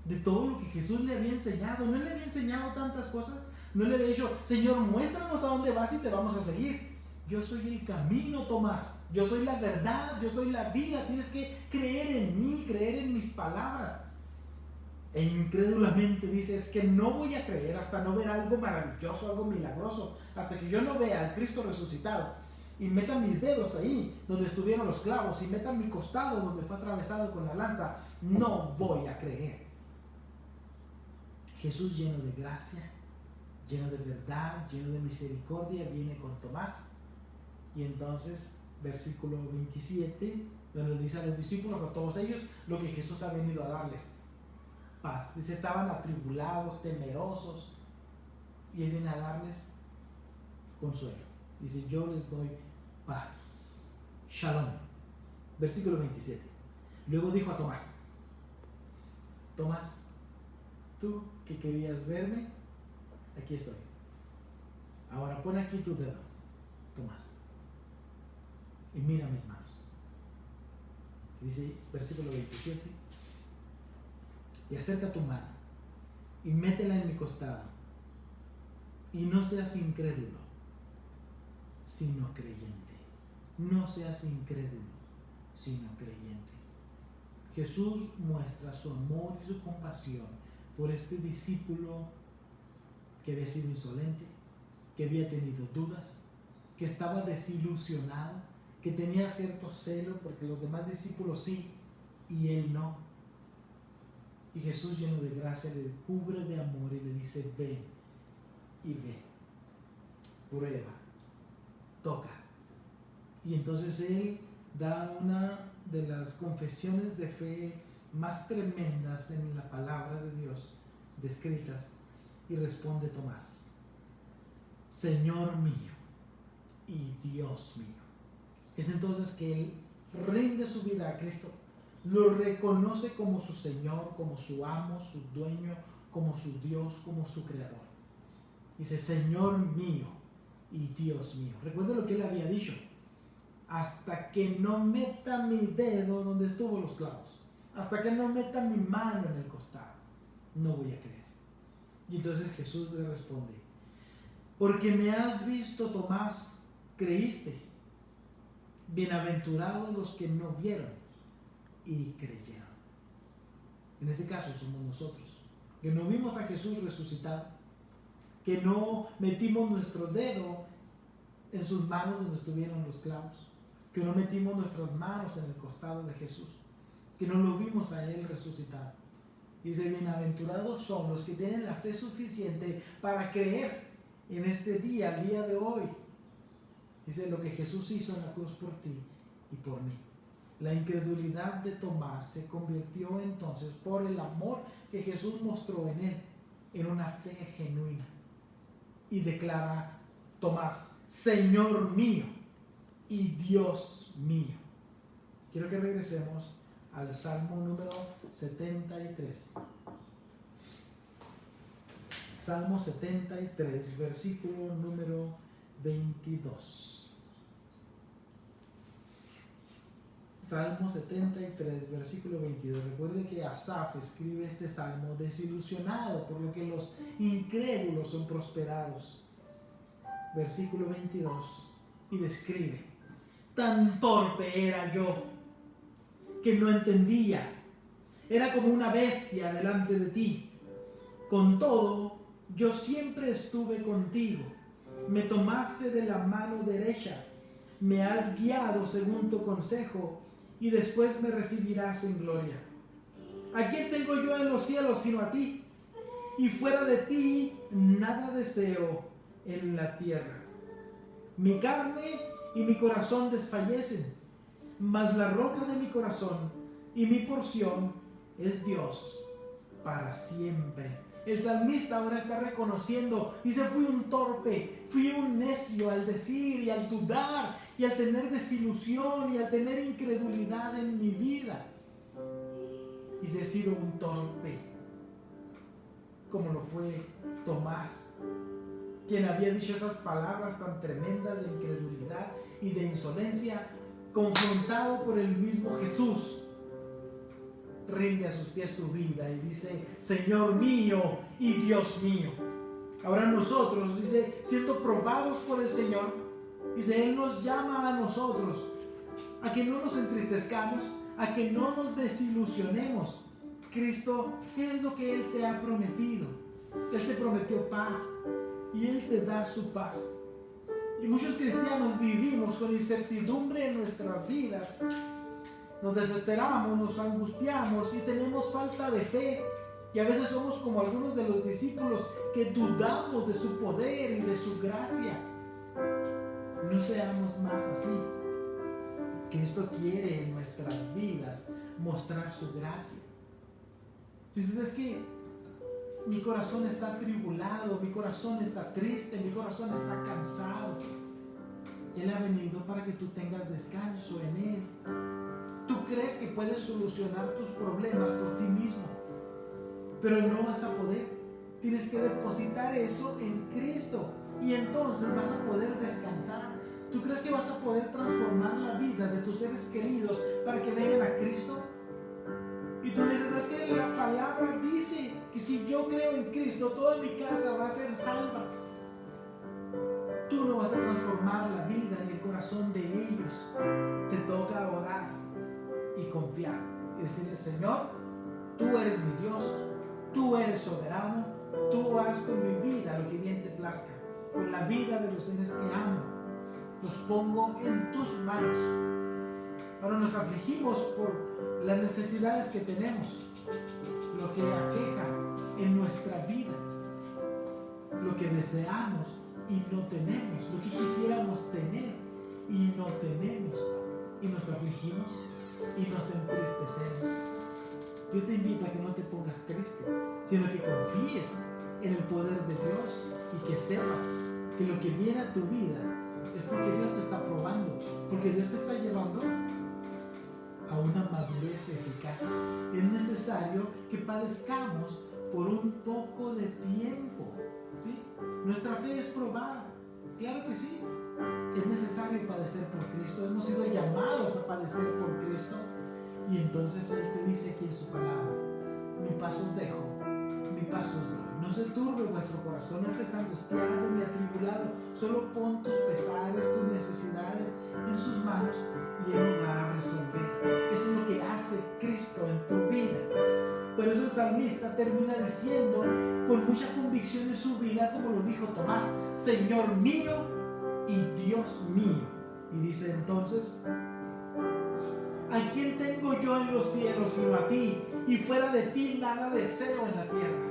Speaker 1: de todo lo que Jesús le había enseñado? ¿No le había enseñado tantas cosas? ¿No le había dicho: Señor, muéstranos a dónde vas y te vamos a seguir? Yo soy el camino, Tomás. Yo soy la verdad, yo soy la vida. Tienes que creer en mí, creer en mis palabras. E incrédulamente dices que no voy a creer hasta no ver algo maravilloso, algo milagroso, hasta que yo no vea al Cristo resucitado y meta mis dedos ahí donde estuvieron los clavos y meta mi costado donde fue atravesado con la lanza. No voy a creer. Jesús, lleno de gracia, lleno de verdad, lleno de misericordia, viene con Tomás. Y entonces, versículo 27, donde le dice a los discípulos, a todos ellos, lo que Jesús ha venido a darles: paz. Dice: estaban atribulados, temerosos, y Él viene a darles consuelo. Dice: yo les doy paz. Shalom. Versículo 27. Luego dijo a Tomás: Tomás, tú que querías verme, aquí estoy. Ahora pon aquí tu dedo, Tomás, y mira mis manos. Dice, versículo 27, y acerca tu mano y métela en mi costado, y no seas incrédulo, sino creyente. No seas incrédulo, sino creyente. Jesús muestra su amor y su compasión por este discípulo que había sido insolente, que había tenido dudas, que estaba desilusionado, que tenía cierto celo porque los demás discípulos sí y él no. Y Jesús, lleno de gracia, le cubre de amor y le dice: ven y ve, prueba, toca. Y entonces él da una de las confesiones de fe más tremendas en la palabra de Dios descritas, y responde Tomás: Señor mío y Dios mío. Es entonces que él rinde su vida a Cristo, lo reconoce como su Señor, como su amo, su dueño, como su Dios, como su creador. Dice: Señor mío y Dios mío. Recuerda lo que él había dicho: hasta que no meta mi dedo donde estuvo los clavos, hasta que no meta mi mano en el costado, no voy a creer. Y entonces Jesús le responde: porque me has visto, Tomás, creíste. Bienaventurados los que no vieron y creyeron. En ese caso somos nosotros, que no vimos a Jesús resucitado, que no metimos nuestro dedo en sus manos donde estuvieron los clavos, que no metimos nuestras manos en el costado de Jesús, que no lo vimos a Él resucitado. Dice: bienaventurados son los que tienen la fe suficiente para creer en este día, el día de hoy. Dice: lo que Jesús hizo en la cruz por ti y por mí. La incredulidad de Tomás se convirtió entonces, por el amor que Jesús mostró en él, en una fe genuina. Y declara Tomás: Señor mío y Dios mío. Quiero que regresemos al Salmo número 73. Salmo 73, versículo número 22. Salmo 73, versículo 22. Recuerde que Asaf escribe este salmo desilusionado por lo que los incrédulos son prosperados. Versículo 22. Y describe: tan torpe era yo que no entendía. Era como una bestia delante de ti. Con todo, yo siempre estuve contigo. Me tomaste de la mano derecha. Me has guiado según tu consejo, y después me recibirás en gloria. ¿A quién tengo yo en los cielos sino a ti? Y fuera de ti nada deseo en la tierra. Mi carne y mi corazón desfallecen, mas la roca de mi corazón y mi porción es Dios para siempre. El salmista ahora está reconociendo, dice: fui un torpe, fui un necio al decir y al dudar y al tener desilusión y al tener incredulidad en mi vida. Dice: he sido un torpe, como lo fue Tomás, quien había dicho esas palabras tan tremendas de incredulidad y de insolencia, confrontado por el mismo Jesús. Rinde a sus pies su vida y dice: Señor mío y Dios mío. Ahora nosotros, dice, siendo probados por el Señor, dice, Él nos llama a nosotros a que no nos entristezcamos, a que no nos desilusionemos. Cristo, ¿qué es lo que Él te ha prometido? Él te prometió paz y Él te da su paz. Y muchos cristianos vivimos con incertidumbre en nuestras vidas. Nos desesperamos, nos angustiamos y tenemos falta de fe. Y a veces somos como algunos de los discípulos que dudamos de su poder y de su gracia. No seamos más así. Cristo quiere en nuestras vidas mostrar su gracia. Entonces es que mi corazón está atribulado, mi corazón está triste, mi corazón está cansado. Él ha venido para que tú tengas descanso en Él. ¿Tú crees que puedes solucionar tus problemas por ti mismo? pero no vas a poder. Tienes que depositar eso en Cristo y entonces vas a poder descansar. ¿Tú crees que vas a poder transformar la vida de tus seres queridos para que vengan a Cristo? Y tú dices, es que la palabra dice que si yo creo en Cristo, toda mi casa va a ser salva. Tú no vas a transformar la vida ni el corazón de ellos. Te toca orar y confiar y decirle, Señor, tú eres mi Dios, tú eres soberano, tú haz con mi vida lo que bien te plazca, con la vida de los seres que amo, los pongo en tus manos. Ahora nos afligimos por las necesidades que tenemos, lo que aqueja en nuestra vida, lo que deseamos y no tenemos, lo que quisiéramos tener y no tenemos, y nos afligimos y nos entristecemos. Yo te invito a que no te pongas triste, sino que confíes en el poder de Dios y que sepas que lo que viene a tu vida es porque Dios te está probando, porque Dios te está llevando a una madurez eficaz. Es necesario que padezcamos por un poco de tiempo, ¿sí? Nuestra fe es probada, claro que sí. Es necesario padecer por Cristo. Hemos sido llamados a padecer por Cristo. Y entonces Él te dice aquí en su palabra, mi paz os dejo, mi paz os doy. No se turbe vuestro corazón, no estés angustiado ni atribulado. Solo pon tus pesares, tus necesidades en sus manos y Él va a resolver. Eso es lo que hace Cristo en tu vida. Por eso el salmista termina diciendo con mucha convicción en su vida, como lo dijo Tomás, Señor mío y Dios mío. Y dice entonces, ¿a quién tengo yo en los cielos sino a ti? Y fuera de ti nada deseo en la tierra.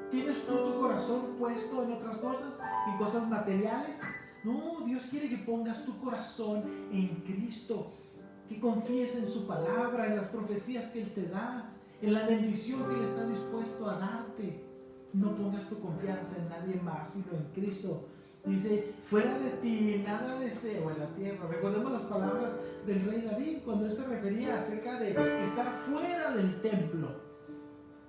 Speaker 1: ¿Tienes tú tu corazón puesto en otras cosas? ¿En cosas materiales? No, Dios quiere que pongas tu corazón en Cristo, que confíes en su palabra, en las profecías que Él te da, en la bendición que Él está dispuesto a darte. No pongas tu confianza en nadie más, sino en Cristo. Dice, fuera de ti nada deseo en la tierra. Recordemos las palabras del rey David cuando él se refería acerca de estar fuera del templo.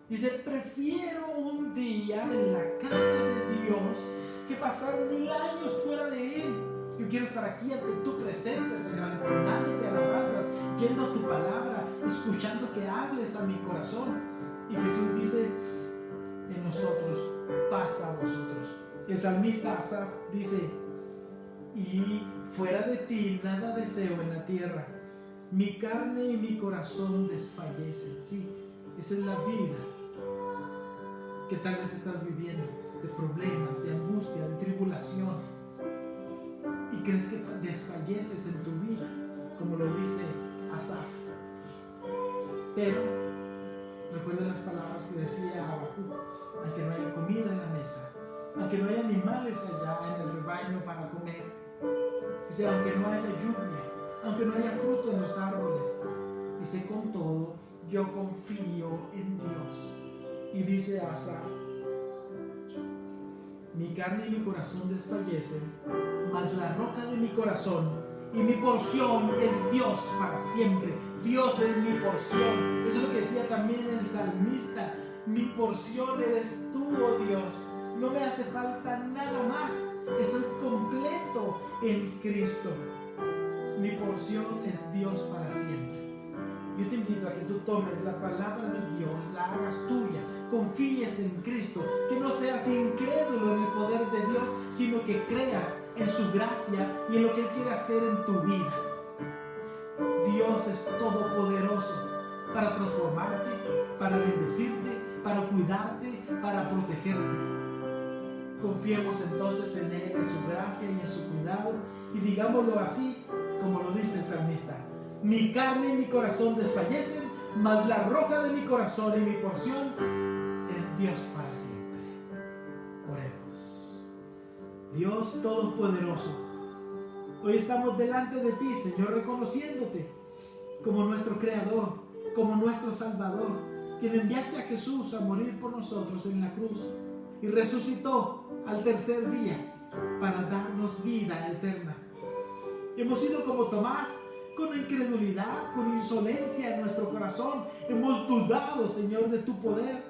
Speaker 1: Dice, prefiero un día en la casa de Dios que pasar 1000 años fuera de Él. Yo quiero estar aquí ante tu presencia, Señor, entonándote alabanzas, yendo a tu palabra, escuchando que hables a mi corazón. Y Jesús dice, en nosotros, paz a vosotros. El salmista Asaf dice, y fuera de ti nada deseo en la tierra, mi carne y mi corazón desfallecen. Sí, esa es la vida que tal vez estás viviendo, de problemas, de angustia, de tribulación, y crees que desfalleces en tu vida, como lo dice Asaf. Pero recuerda las palabras que decía Habacuc, aunque no haya comida en la mesa, aunque no haya animales allá en el rebaño para comer, dice, aunque no haya lluvia, aunque no haya fruto en los árboles, dice, con todo yo confío en Dios. Y dice Asaf, mi carne y mi corazón desfallecen, mas la roca de mi corazón y mi porción es Dios para siempre. Dios es mi porción. Eso es lo que decía también el salmista, mi porción eres tú, oh Dios. No me hace falta nada más. Estoy completo en Cristo. Mi porción es Dios para siempre. Yo te invito a que tú tomes la palabra de Dios, la hagas tuya, confíes en Cristo, que no seas incrédulo en el poder de Dios, sino que creas en su gracia y en lo que Él quiere hacer en tu vida. Dios es todopoderoso para transformarte, para bendecirte, para cuidarte, para protegerte. Confiemos entonces en Él, en su gracia y en su cuidado, y digámoslo así, como lo dice el salmista: mi carne y mi corazón desfallecen, mas la roca de mi corazón y mi porción es Dios para siempre. Oremos. Dios Todopoderoso, hoy estamos delante de ti, Señor, reconociéndote como nuestro Creador, como nuestro Salvador, quien enviaste a Jesús a morir por nosotros en la cruz y resucitó al tercer día para darnos vida eterna. Hemos sido como Tomás, con incredulidad, con insolencia en nuestro corazón. Hemos dudado, Señor, de tu poder.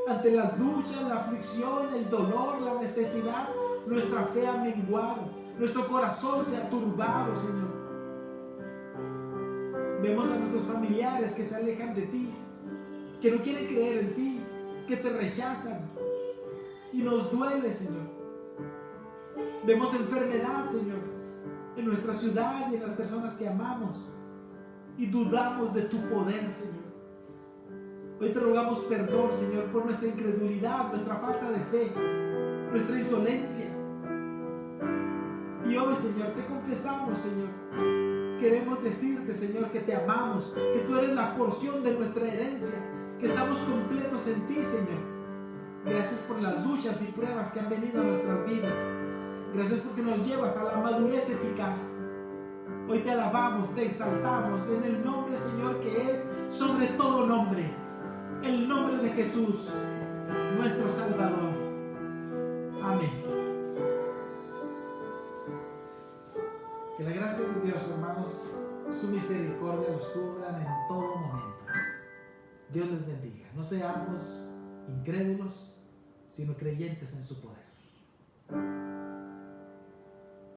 Speaker 1: Ante las luchas, la aflicción, el dolor, la necesidad, nuestra fe ha menguado, nuestro corazón se ha turbado, Señor. Vemos a nuestros familiares que se alejan de ti, que no quieren creer en ti, que te rechazan, y nos duele, Señor. Vemos enfermedad, Señor, en nuestra ciudad y en las personas que amamos, y dudamos de tu poder, Señor. Hoy te rogamos perdón, Señor, por nuestra incredulidad, nuestra falta de fe, nuestra insolencia. Y hoy, Señor, te confesamos, Señor. Queremos decirte, Señor, que te amamos, que tú eres la porción de nuestra herencia, que estamos completos en ti, Señor. Gracias por las luchas y pruebas que han venido a nuestras vidas. Gracias porque nos llevas a la madurez eficaz. Hoy te alabamos, te exaltamos en el nombre, Señor, que es sobre todo nombre. El nombre de Jesús, nuestro Salvador. Amén. Que la gracia de Dios, hermanos, su misericordia los cubran en todo momento. Dios les bendiga. No seamos incrédulos, sino creyentes en su poder.